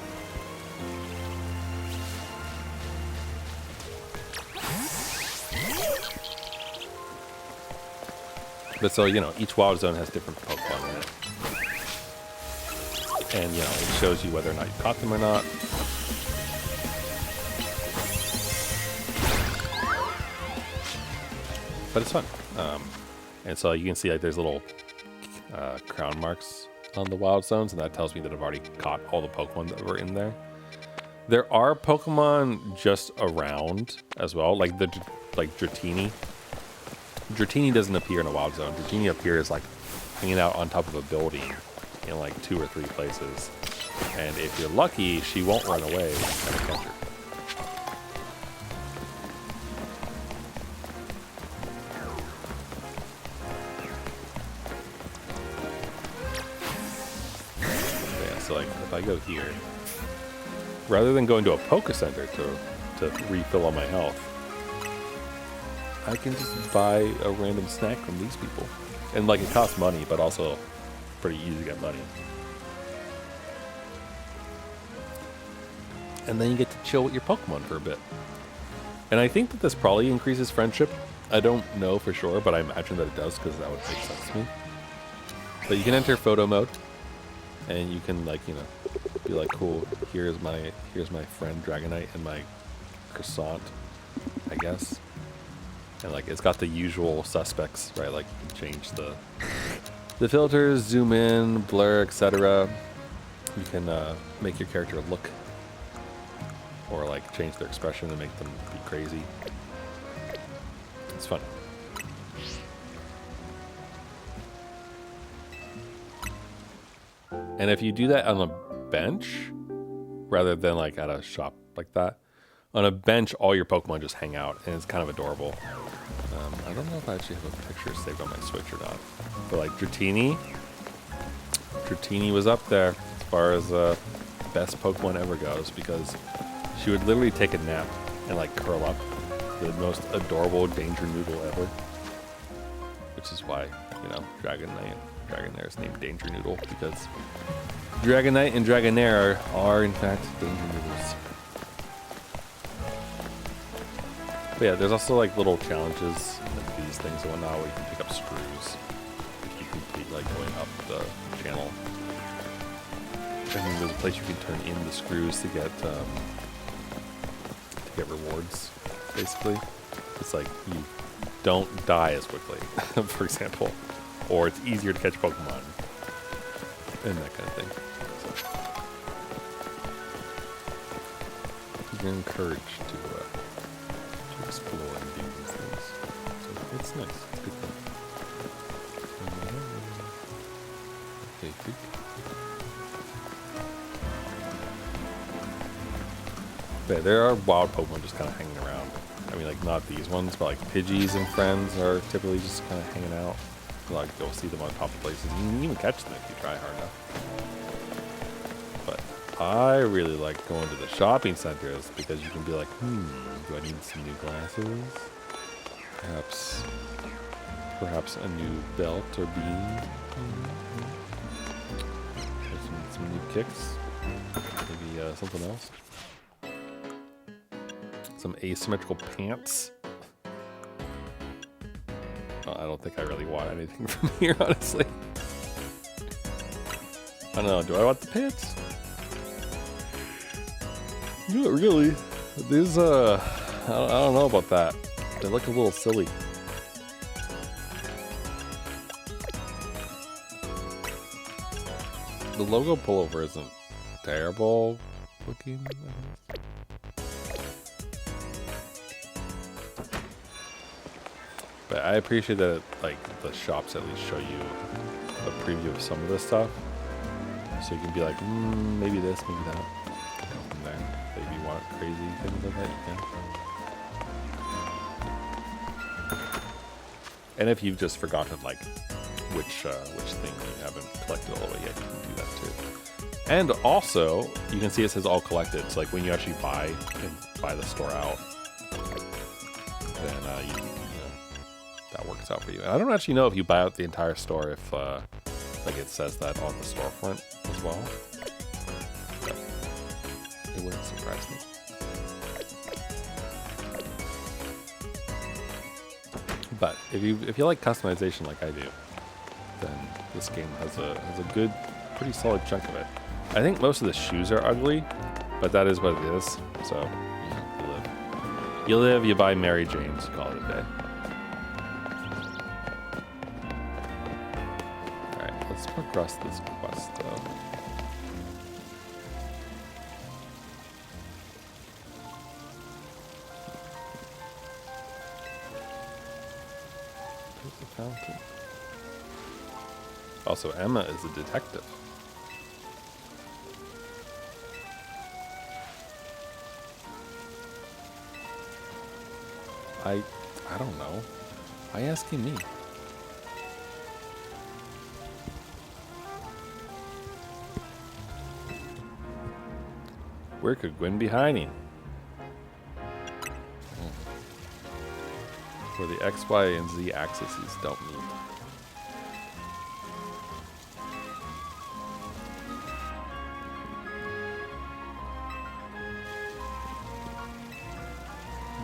But so, you know, each wild zone has different Pokemon in it. And, you know, it shows you whether or not you caught them or not. But it's fun. And so you can see like there's little crown marks on the wild zones, and that tells me that I've already caught all the Pokemon that were in there. There are Pokemon just around as well, like Dratini. Dratini doesn't appear in a wild zone. Dratini appears like hanging out on top of a building in like 2 or 3 places. And if you're lucky, she won't run away when you try to catch her. So like if I go here, rather than going to a Poke Center to refill all my health, I can just buy a random snack from these people. And like it costs money, but also pretty easy to get money. And then you get to chill with your Pokemon for a bit. And I think that this probably increases friendship. I don't know for sure, but I imagine that it does because that would make sense to me. But you can enter photo mode, and you can like, you know, be like, cool, here's my friend Dragonite and my croissant, I guess. And like it's got the usual suspects, right? Like you can change the filters, zoom in, blur, etc. You can make your character look, or like change their expression and make them be crazy. It's fun. And if you do that on a bench, rather than like at a shop like that, on a bench, all your Pokemon just hang out, and it's kind of adorable. I don't know if I actually have a picture saved on my Switch or not. But like Dratini was up there as far as best Pokemon ever goes, because she would literally take a nap and like curl up. The most adorable danger noodle ever. Which is why, you know, Dragonite and Dragonair is named Danger Noodle, because Dragonite and Dragonair are in fact danger noodles. But yeah, there's also like little challenges, like these things and whatnot, where you can pick up screws if you complete like going up the channel. And then there's a place you can turn in the screws to get rewards, basically. It's like you don't die as quickly, for example, or it's easier to catch Pokemon, and that kind of thing. So you're encouraged to explore and do these things. So it's nice. It's good fun. Okay, good. But there are wild Pokemon just kind of hanging around. I mean, like, not these ones, but like Pidgeys and friends are typically just kind of hanging out. Like, you'll see them on top of places. You can even catch them if you try hard enough. But I really like going to the shopping centers because you can be like, do I need some new glasses? Perhaps a new belt or beanie? Some new kicks? Maybe something else? Some asymmetrical pants. Well, I don't think I really want anything from here, honestly. I don't know. Do I want the pants? Not really. These, I don't know about that. They look a little silly. The logo pullover isn't terrible looking. But I appreciate that, like, the shops at least show you a preview of some of this stuff. So you can be like, maybe this, maybe that. And then if you want crazy things like that, you can. And if you've just forgotten, like, which thing you haven't collected all the way yet, you can do that too. And also, you can see it says all collected. So, like, when you actually buy the store out, then that works out for you. And I don't actually know if you buy out the entire store if like it says that on the storefront as well. But it wouldn't surprise me. But if you like customization like I do, then this game has a good, pretty solid chunk of it. I think most of the shoes are ugly, but that is what it is. So you live, you buy Mary Jane's, call it a day. Let's progress this quest, though. There's the fountain. Also, Emma is a detective. I don't know. Why asking me? Where could Gwen be hiding? Where the X, Y, and Z axes don't meet.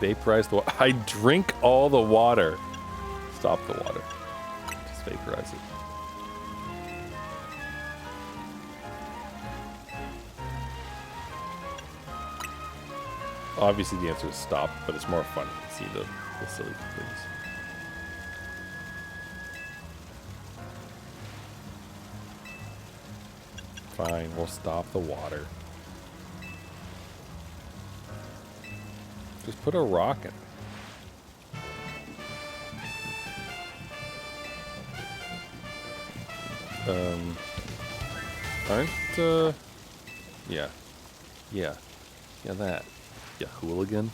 Vaporize the water. I drink all the water. Stop the water. Just vaporize it. Obviously the answer is stop, but it's more fun to see the silly things. Fine, we'll stop the water. Just put a rock in. Yeah. Yeah, that. Yeah, hooligan.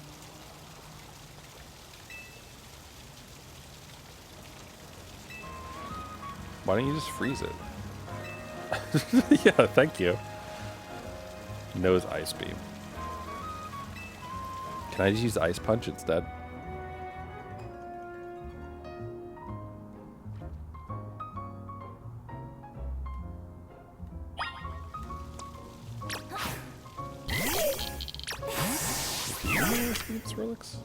Why don't you just freeze it? Yeah, thank you. Nose ice beam. Can I just use ice punch instead? Relics?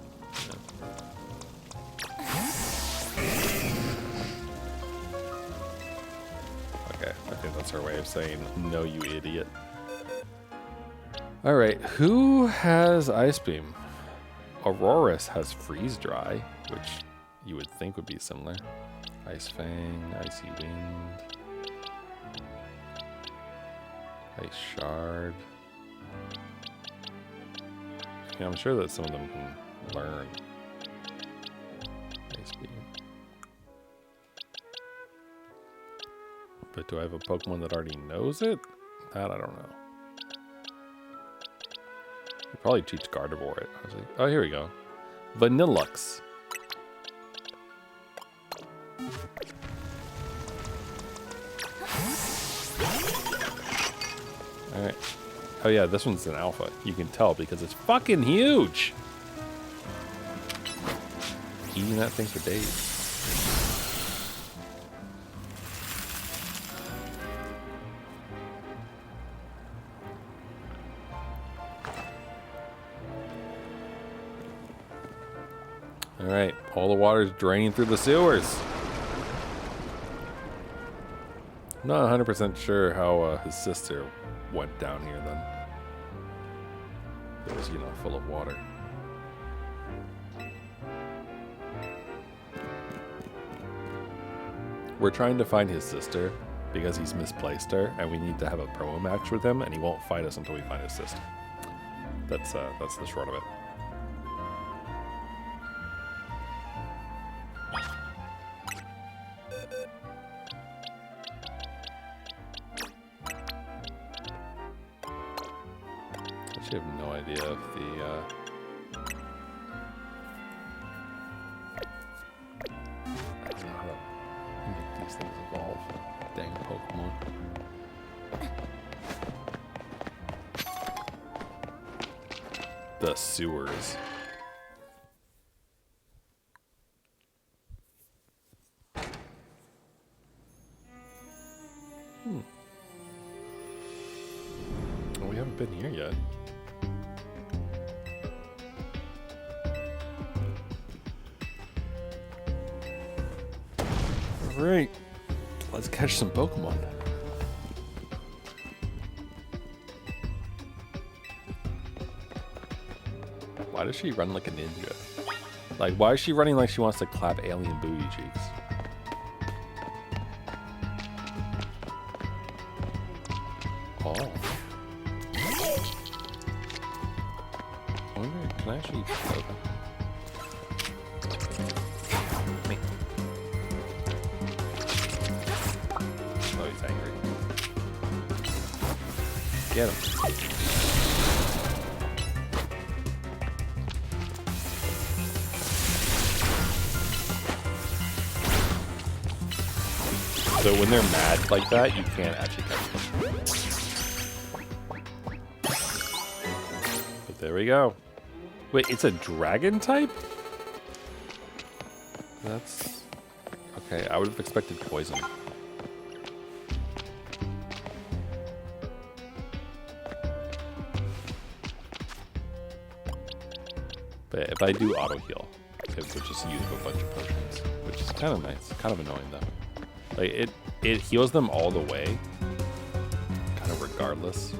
Okay, I think that's her way of saying no, you idiot. Alright, who has Ice Beam? Auroras has Freeze Dry, which you would think would be similar. Ice Fang, Icy Wind, Ice Shard. Yeah, I'm sure that some of them can learn Ice Beam. But do I have a Pokemon that already knows it? That I don't know. You probably teach Gardevoir it. I was like, oh, here we go. Vanillux. Alright. Oh yeah, this one's an alpha. You can tell because it's fucking huge. Eating that thing for days. Alright, all the water's draining through the sewers. I'm not 100% sure how his sister went down here then. It was, you know, full of water. We're trying to find his sister because he's misplaced her, and we need to have a promo match with him, and he won't fight us until we find his sister. That's the short of it. I have no idea if the I don't know how to make these things evolve. Dang Pokemon. The sewers. Well, we haven't been here yet. Alright, let's catch some Pokemon. Why does she run like a ninja? Like, why is she running like she wants to clap alien booty cheeks? Oh. I wonder, can I actually... Okay. Get him. So when they're mad like that, you can't actually catch them. But there we go. Wait, it's a dragon type? That's... Okay, I would have expected poison. But if I do auto heal, it would just use up a bunch of potions, which is kind of nice. Kind of annoying though. Like it heals them all the way, kind of regardless.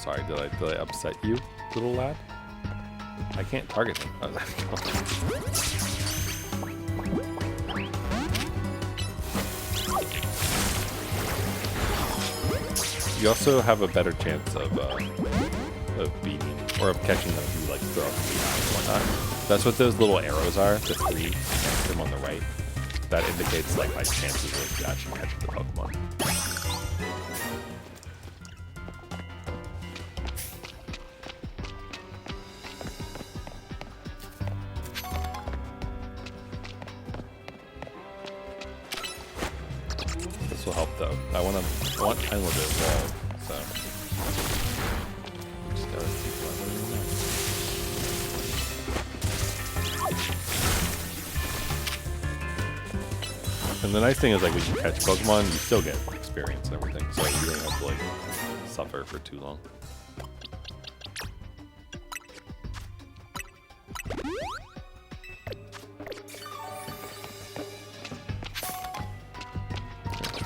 sorry. Did I upset you, little lad? I can't target him. Oh, there we go. You also have a better chance of beating or of catching them if you like throw up the and whatnot. That's what those little arrows are. The three next to them on the right. That indicates like my chances of actually catching the Pokemon. This will help though. I want Tyler to evolve, so we just gotta keep leveling him up. And the nice thing is, like, when you catch Pokemon, you still get experience and everything, so you don't have to like suffer for too long.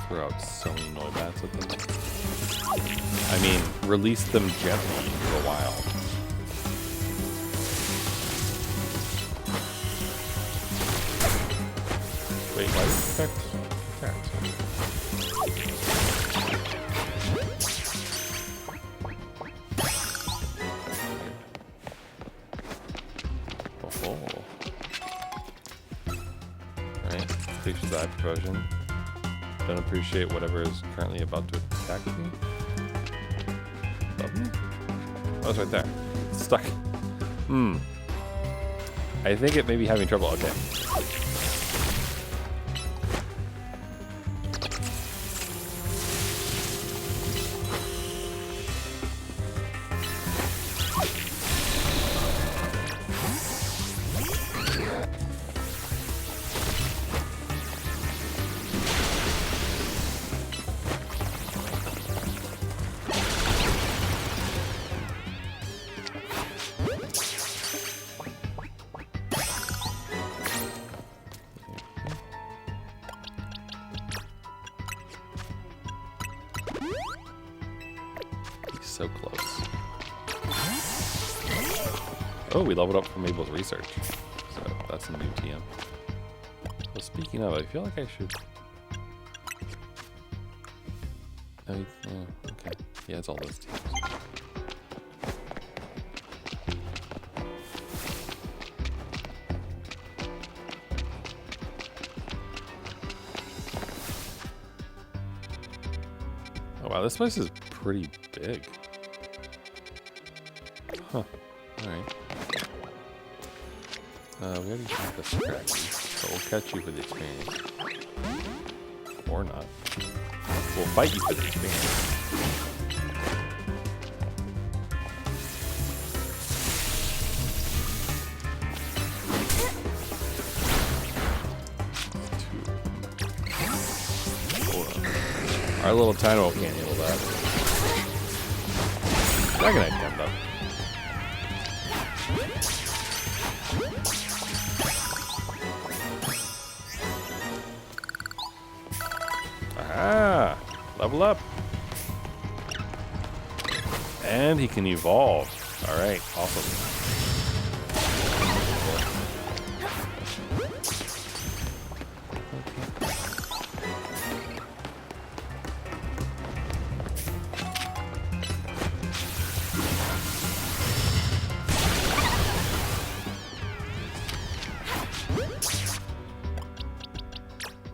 Throw out so many Noibats at them. I mean, release them gently for a while. Wait, why did you protect cats? Oh. Alright, Picture's Eye Promotion. Don't appreciate whatever is currently about to attack me. Above me? Oh, it's right there. It's stuck. I think it may be having trouble. Okay. So close. Oh, we leveled up from Mabel's research. So that's a new TM. Well, speaking of, I feel like I should... Oh, okay. Yeah, it's all those TMs. Oh, wow, this place is pretty big. Huh. Alright. We already have the scratchy, but we'll catch you for the experience. Or not. We'll fight you for the experience. Our little Tino can't handle that. Dragonite can though. Ah, level up. And he can evolve. All right, awesome.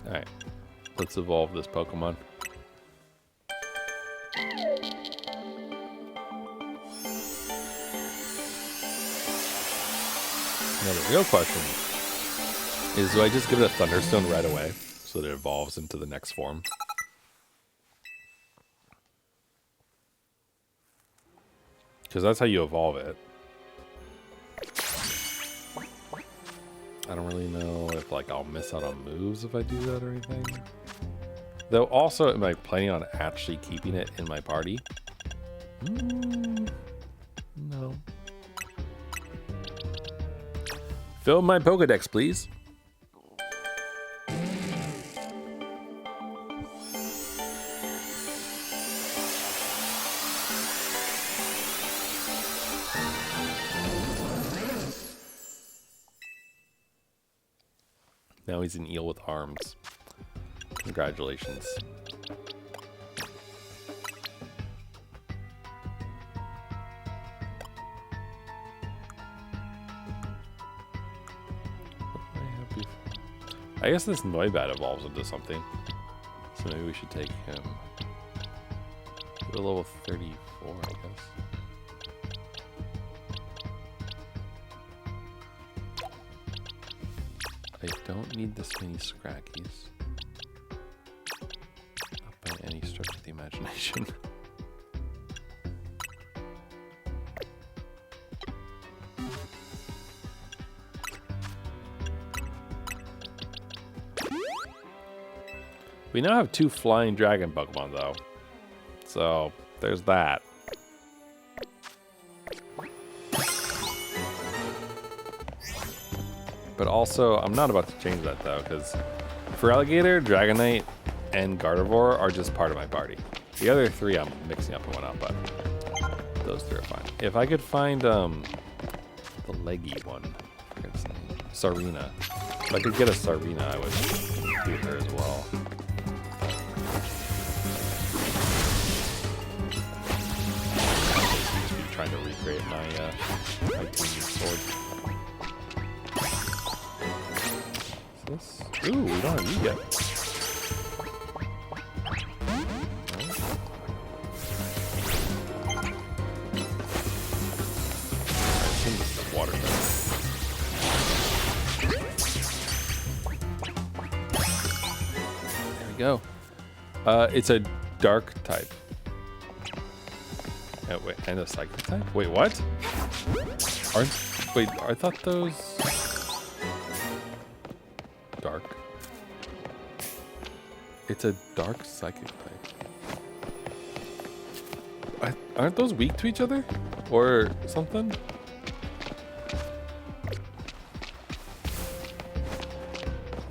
Alright, let's evolve this Pokemon. Now the real question is, do I just give it a Thunderstone right away so that it evolves into the next form? Because that's how you evolve it. I don't really know if like I'll miss out on moves if I do that or anything. Though also, am I planning on actually keeping it in my party? No. Fill my Pokedex, please. Now he's an eel with arms. Congratulations. I guess this Noibat evolves into something. So maybe we should take him. To level 34, I guess. I don't need this many Scraggies. Not by any stretch of the imagination. We now have 2 flying dragon Pokemon, though. So, there's that. But also, I'm not about to change that, though, because Feraligatr, Dragonite, and Gardevoir are just part of my party. The other 3 I'm mixing up and whatnot, but those 3 are fine. If I could find the leggy one, I forget his name, Sarina. If I could get a Sarina, I would do her as well. Trying to recreate my green sword. Is this? Ooh, we don't have you yet. I assume this is water type. There we go. It's a dark type. Wait, and a psychic type? Wait, what? Wait, I thought those... Dark? It's a dark psychic type. Aren't those weak to each other? Or something?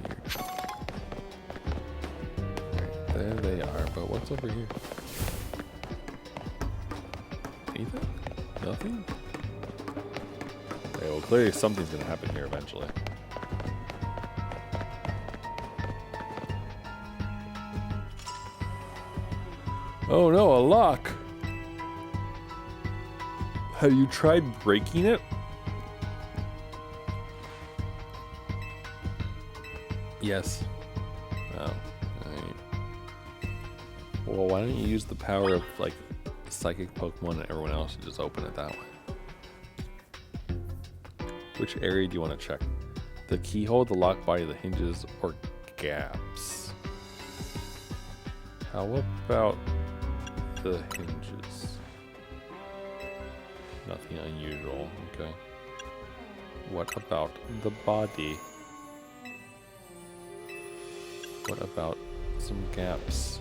Weird. There they are, but what's over here? Anything? Nothing? Okay, well, clearly something's gonna happen here eventually. Oh no, a lock! Have you tried breaking it? Yes. Oh. Alright. Well, why don't you use the power of, like, psychic Pokemon and everyone else and just open it that way? Which area do you want to check? The keyhole, the lock body, the hinges, or gaps? How about the hinges? Nothing unusual, okay. What about the body? What about some gaps?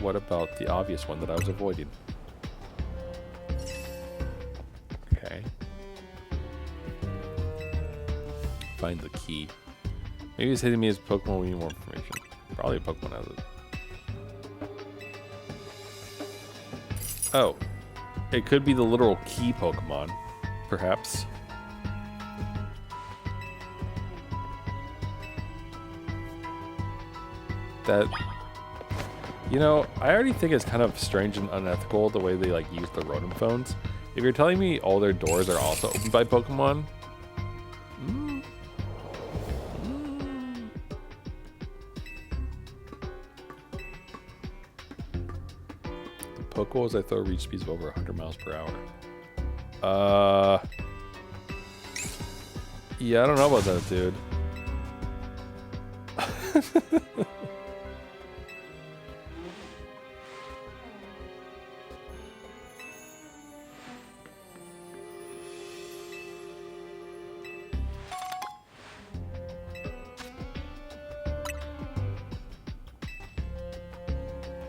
What about the obvious one that I was avoiding? Okay. Find the key. Maybe it's hitting me as Pokemon. We need more information. Probably a Pokemon has it. Oh. It could be the literal key Pokemon. Perhaps. That... You know, I already think it's kind of strange and unethical the way they, like, use the rodent phones. If you're telling me all their doors are also opened by Pokemon... The Pokeballs I throw reach speeds of over 100 miles per hour. Yeah, I don't know about that, dude.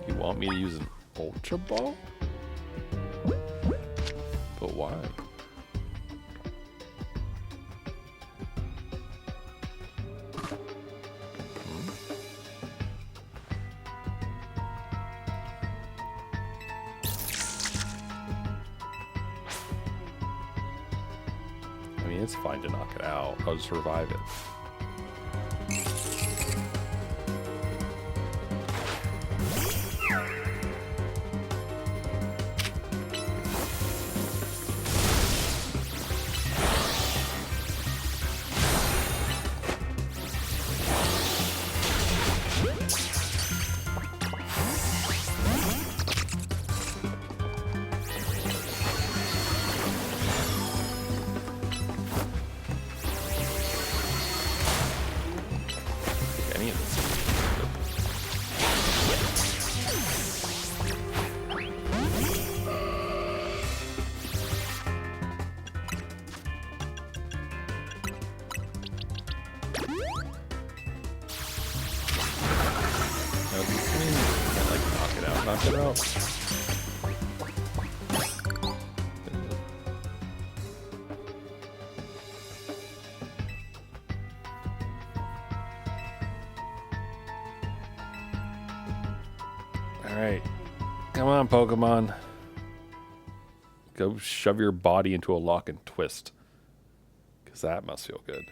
You want me to use an Ultra Ball? But why? it's fine to knock it out. I'll just revive it. Knock it out. Alright. Come on, Pokemon. Go shove your body into a lock and twist. Because that must feel good.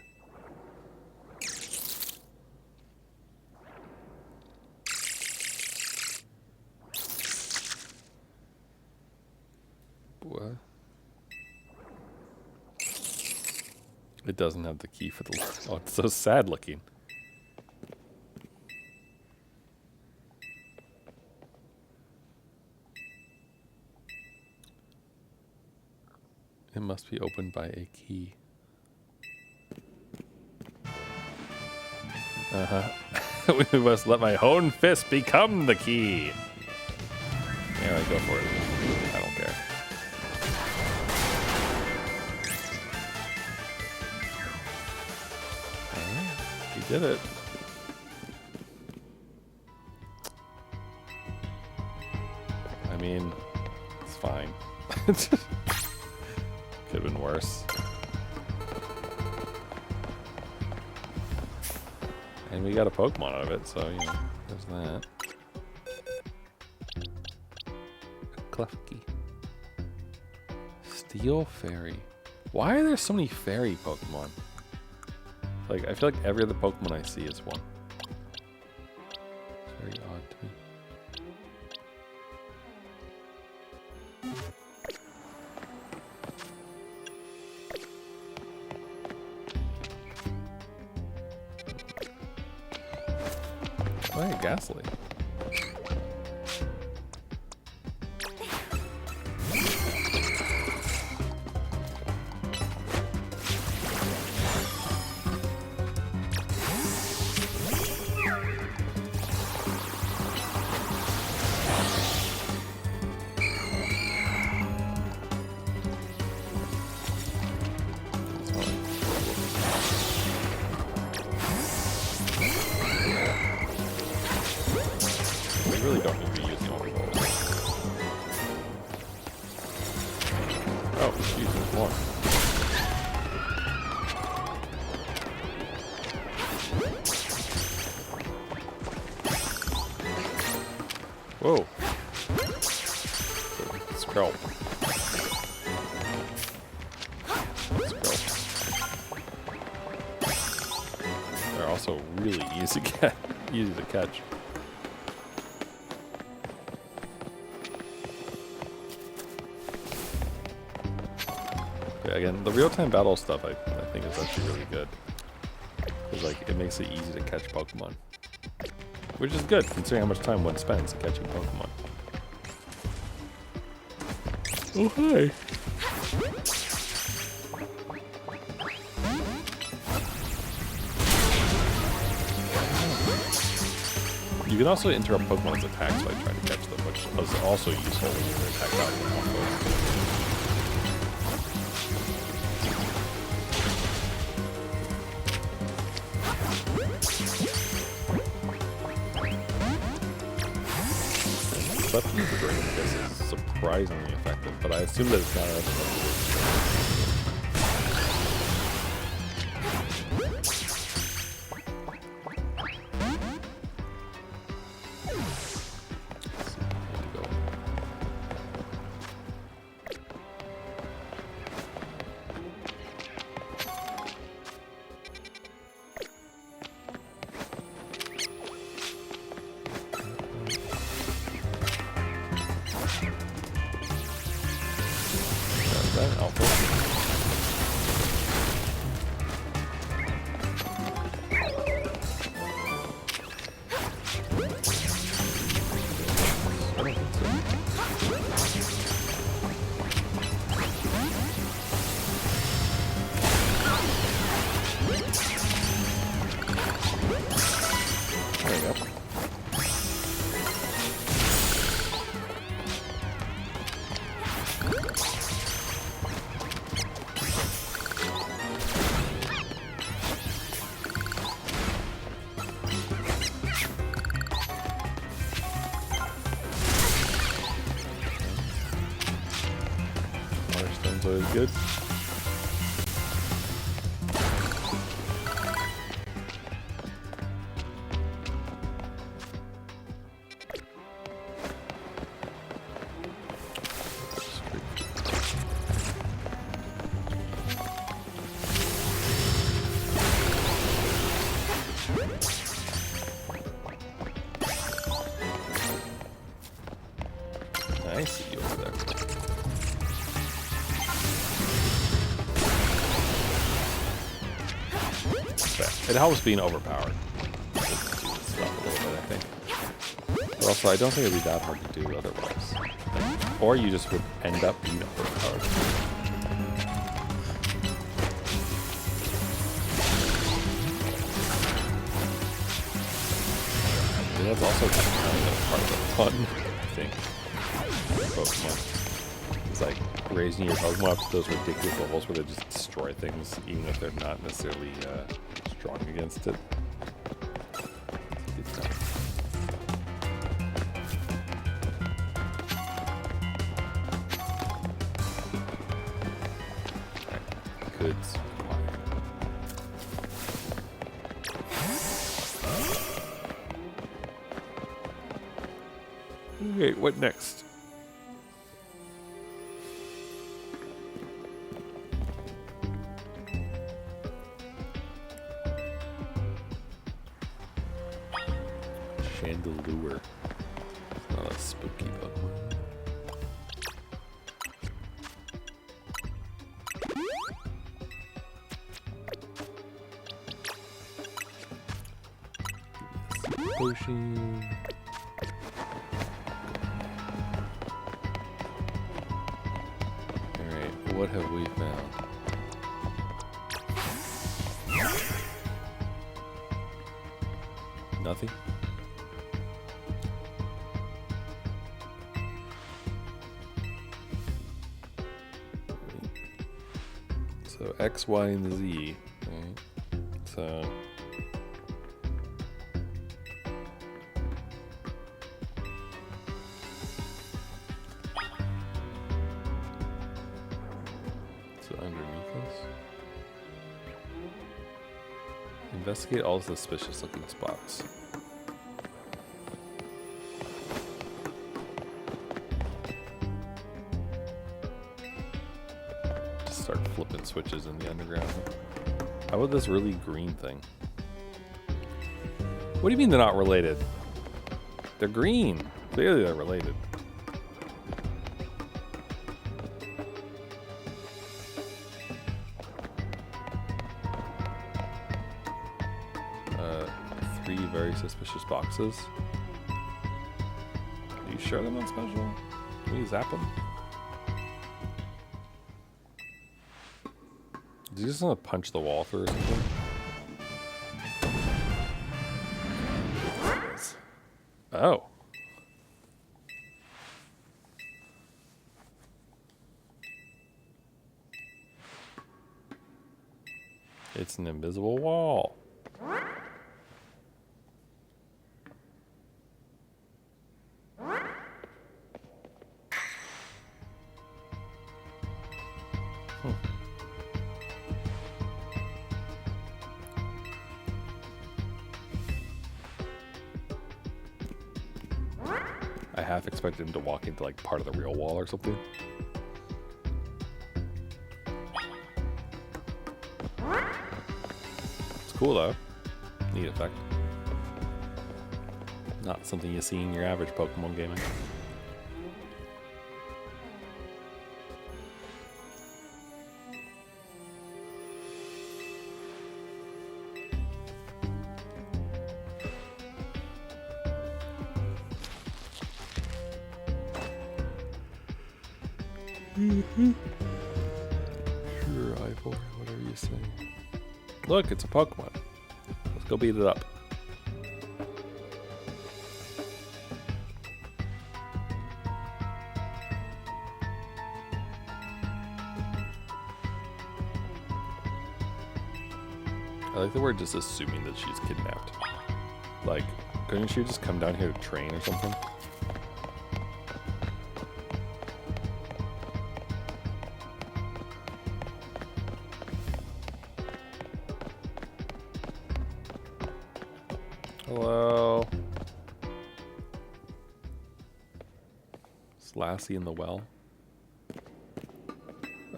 What? It doesn't have the key for the lock. Oh, it's so sad looking. It must be opened by a key. We must let my own fist become the key. Yeah, go for it. I don't care. You did it. I mean, it's fine. Could have been worse. And we got a Pokemon out of it, so, you know, there's that. Klefki. Steel Fairy. Why are there so many fairy Pokemon? Like, I feel like every other Pokemon I see is one. It's very odd to me. Oh, hey, Ghastly. Really don't need to be using all the rolls. Oh, jeez, there's more. Whoa. Scrolp. They're also really easy to catch. Again, the real-time battle stuff I think is actually really good. Because like it makes it easy to catch Pokemon. Which is good considering how much time one spends catching Pokemon. Oh hi. You can also interrupt Pokemon's attacks by trying to catch them, which is also useful when you're attacked out with combos. Left user break, I guess, is surprisingly effective, but I assume that it's not as good. I see you over there. But it helps being overpowered. Just to do this stuff a little bit, I think. But also, I don't think it'd be that hard to do otherwise. Or you just would end up being overpowered. And that's also kind of part of the fun, I think. Pokemon. It's like raising your Pokemon up to those ridiculous levels where they just destroy things, even if they're not necessarily strong against it. It's good Alright, goods. Okay, what next? Chandelure. It's not a spooky Pokemon. Potion. Alright, what have we found? Nothing? So X, Y, and Z, right? So underneath us. Investigate all suspicious looking spots. Start flipping switches in the underground. How about this really green thing? What do you mean they're not related? They're green. Clearly they're related. Three very suspicious boxes. Are you sure they're not special? Can you zap them? Did you just want to punch the wall through or something? Oh. It's an invisible wall. I half expected him to walk into like part of the real wall or something. It's cool though. Neat effect. Not something you see in your average Pokemon gaming. Sure, Ivor, whatever you say. Look, it's a Pokemon. Let's go beat it up. I like that we're just assuming that she's kidnapped. Like, couldn't she just come down here to train or something? Hello. Is Lassie in the well?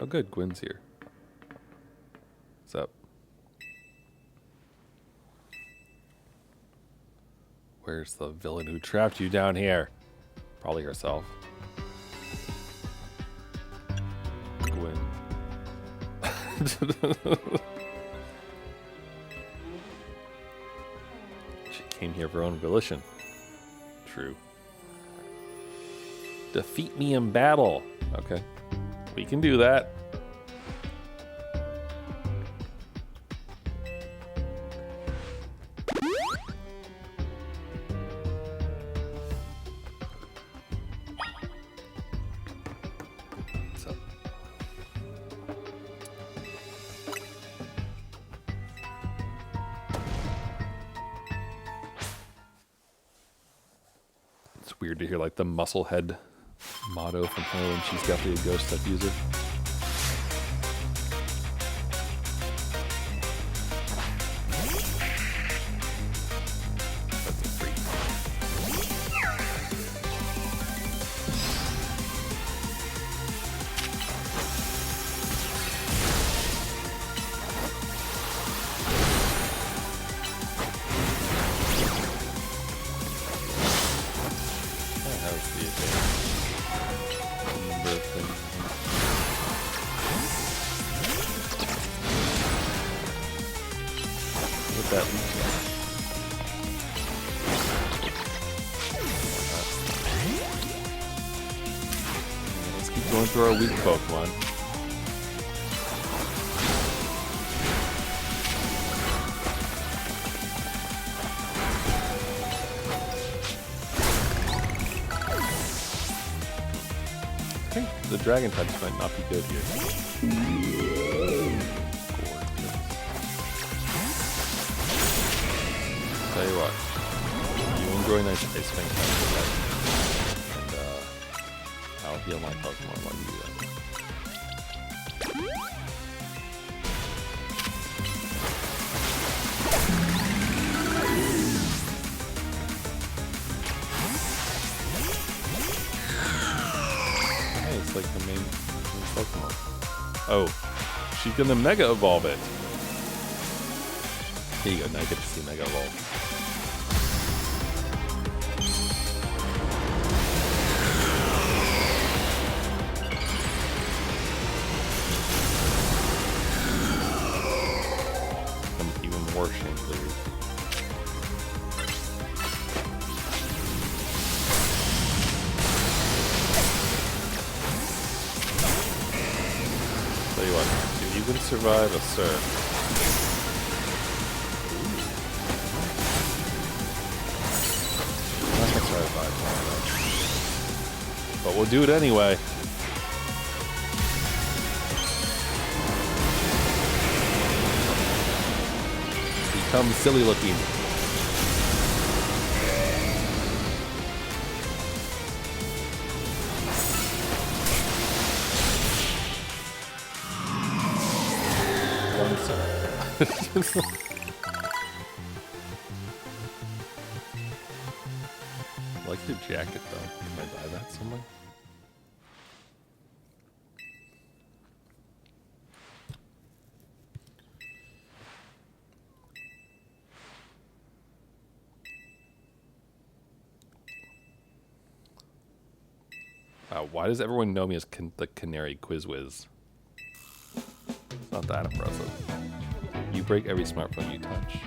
Oh good, Gwen's here. What's up? Where's the villain who trapped you down here? Probably herself. Gwen. She came here of her own volition. True. Defeat me in battle. Okay. We can do that. What's up? It's weird to hear like the musclehead motto from her, and she's definitely a ghost type user. That's a freak. That has the advantage. What that leads to. Let's keep going through our weak Pokemon. I think the dragon types might not be good here. Tell you what, you enjoy nice ice cream and I'll heal my Pokemon while you do that. Hey, it's like the main Pokemon. Oh, she's gonna Mega Evolve it. Here you go, now you get to see Mega Evolve. Some even more Chandelures. Tell you what, if you can survive a surf, but we'll do it anyway. Become silly looking. One sir. I like your jacket though. Can I buy that somewhere? Why does everyone know me as the Canary Quiz Whiz? It's not that impressive. You break every smartphone you touch.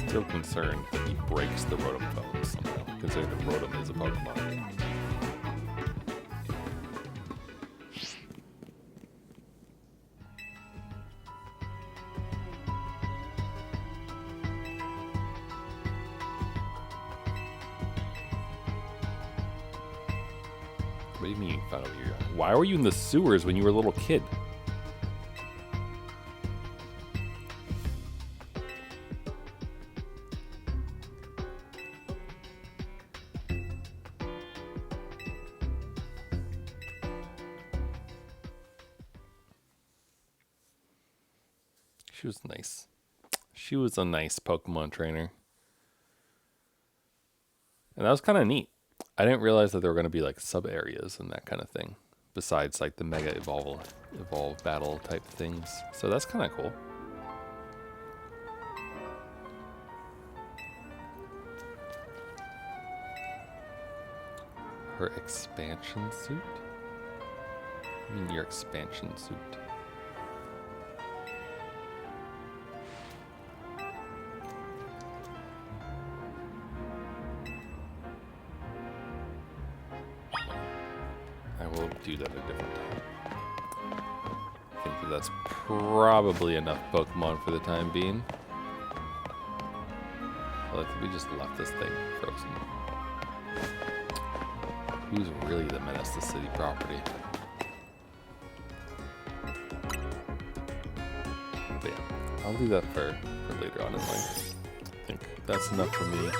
Still concerned that he breaks the Rotom phone somehow, considering the Rotom is a Pokemon. What do you mean you found out you? Why were you in the sewers when you were a little kid? She was nice. She was a nice Pokemon trainer. And that was kind of neat. I didn't realize that there were going to be like sub areas and that kind of thing, besides like the Mega Evolve battle type things. So that's kind of cool. Her expansion suit? I mean your expansion suit. Do that a different time. I think that's probably enough Pokemon for the time being. Well, we just left this thing frozen. Who's really the menace to city property? But yeah, I'll do that for later on in life. I think that's enough for me.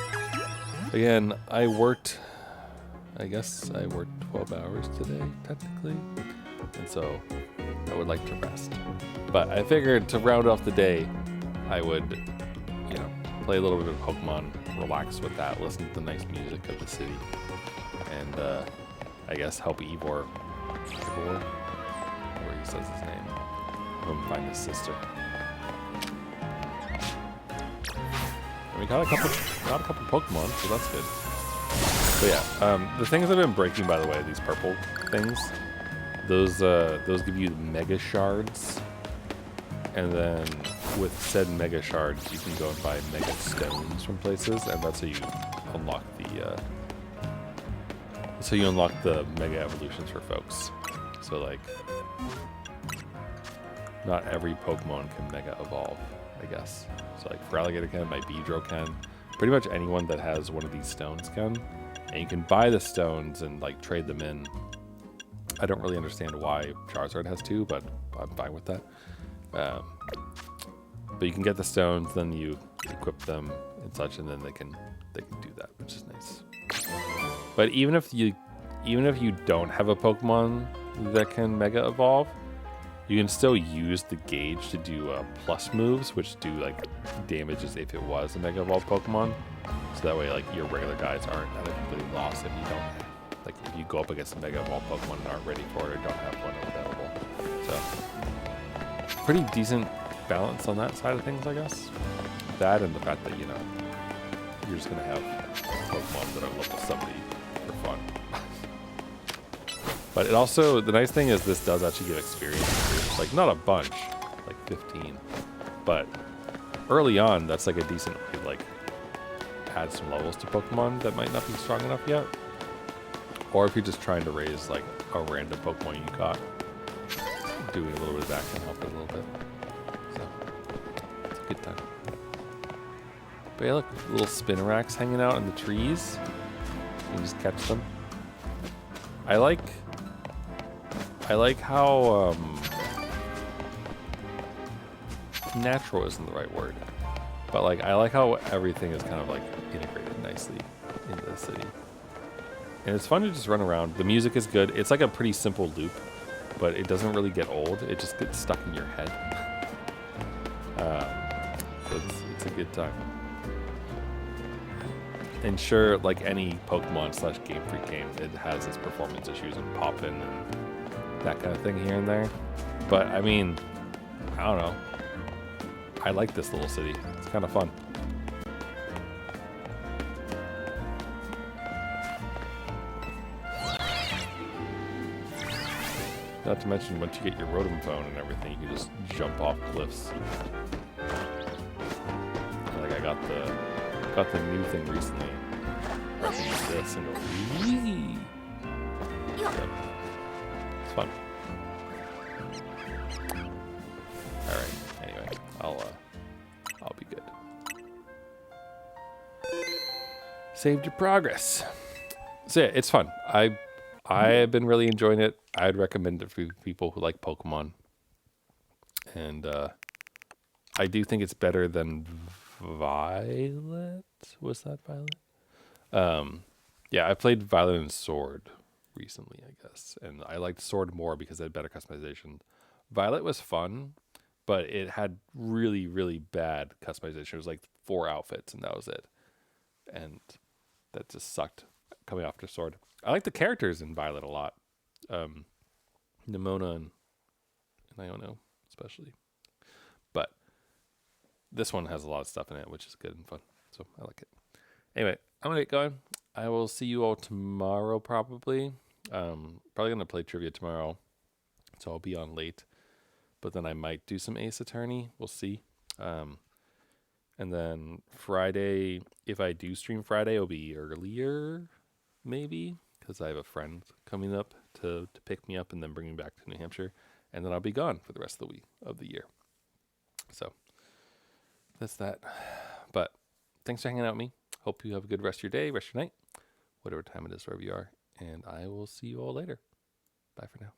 Again, I guess I worked 12 hours today, technically, and so I would like to rest. But I figured to round off the day, I would, play a little bit of Pokemon, relax with that, listen to the nice music of the city, and I guess help Ivor, where he says his name, him find his sister. And we got a couple Pokemon, so that's good. But yeah, the things I've been breaking, by the way, these purple things, those give you Mega Shards, and then with said Mega Shards, you can go and buy Mega Stones from places, and that's how you unlock the Mega Evolutions for folks. So like, not every Pokemon can Mega Evolve, I guess. So like, for Alligator can, my Beedrill can, pretty much anyone that has one of these stones can. And you can buy the stones and like trade them in. I don't really understand why Charizard has two, but I'm fine with that. But you can get the stones, then you equip them and such, and then they can do that, which is nice. But even if you don't have a Pokemon that can Mega Evolve, you can still use the gauge to do plus moves, which do like damage as if it was a Mega Evolved Pokemon. So that way, like, your regular guys aren't at a complete loss if you don't, like, if you go up against a Mega Evolved Pokemon and aren't ready for it or don't have one available. So, pretty decent balance on that side of things, I guess. That and the fact that, you're just going to have Pokemon that are level 70 for fun. But it also, the nice thing is this does actually give experience. Like, not a bunch, like 15. But early on, that's like a decent way, like, add some levels to Pokemon that might not be strong enough yet. Or if you're just trying to raise like a random Pokemon you caught, doing a little bit of that can help it a little bit. So it's a good time. But yeah, look, little Spinoraks hanging out in the trees. You can just catch them. I like how natural isn't the right word. But like, I like how everything is kind of like integrated nicely into the city. And it's fun to just run around. The music is good. It's like a pretty simple loop, but it doesn't really get old. It just gets stuck in your head. So it's a good time. And sure, like any Pokemon / Game Freak game, it has its performance issues and popping and that kind of thing here and there. But I mean, I don't know. I like this little city. It's kind of fun. Not to mention, once you get your Rotom phone and everything, you can just jump off cliffs. Like I got the new thing recently. Pressing this and go, wee! So, it's fun. All right. Anyway, I'll be good. Saved your progress. So yeah, it's fun. I I've been really enjoying it. I'd recommend it for people who like Pokemon. And I do think it's better than Violet. Was that Violet? Yeah, I played Violet and Sword recently, I guess. And I liked Sword more because it had better customization. Violet was fun, but it had really, really bad customization. It was like 4 outfits, and that was it. And that just sucked coming off the Sword. I like the characters in Violet a lot. Nimona and Iono, especially. But this one has a lot of stuff in it, which is good and fun. So I like it. Anyway, I'm gonna get going. I will see you all tomorrow, probably. Probably gonna play trivia tomorrow, so I'll be on late. But then I might do some Ace Attorney. We'll see. And then Friday, if I do stream Friday, it'll be earlier, maybe, because I have a friend coming up to pick me up and then bring me back to New Hampshire, and then I'll be gone for the rest of the week of the year. So that's that. But thanks for hanging out with me. Hope you have a good rest of your day, rest of your night, whatever time it is, wherever you are. And I will see you all later. Bye for now.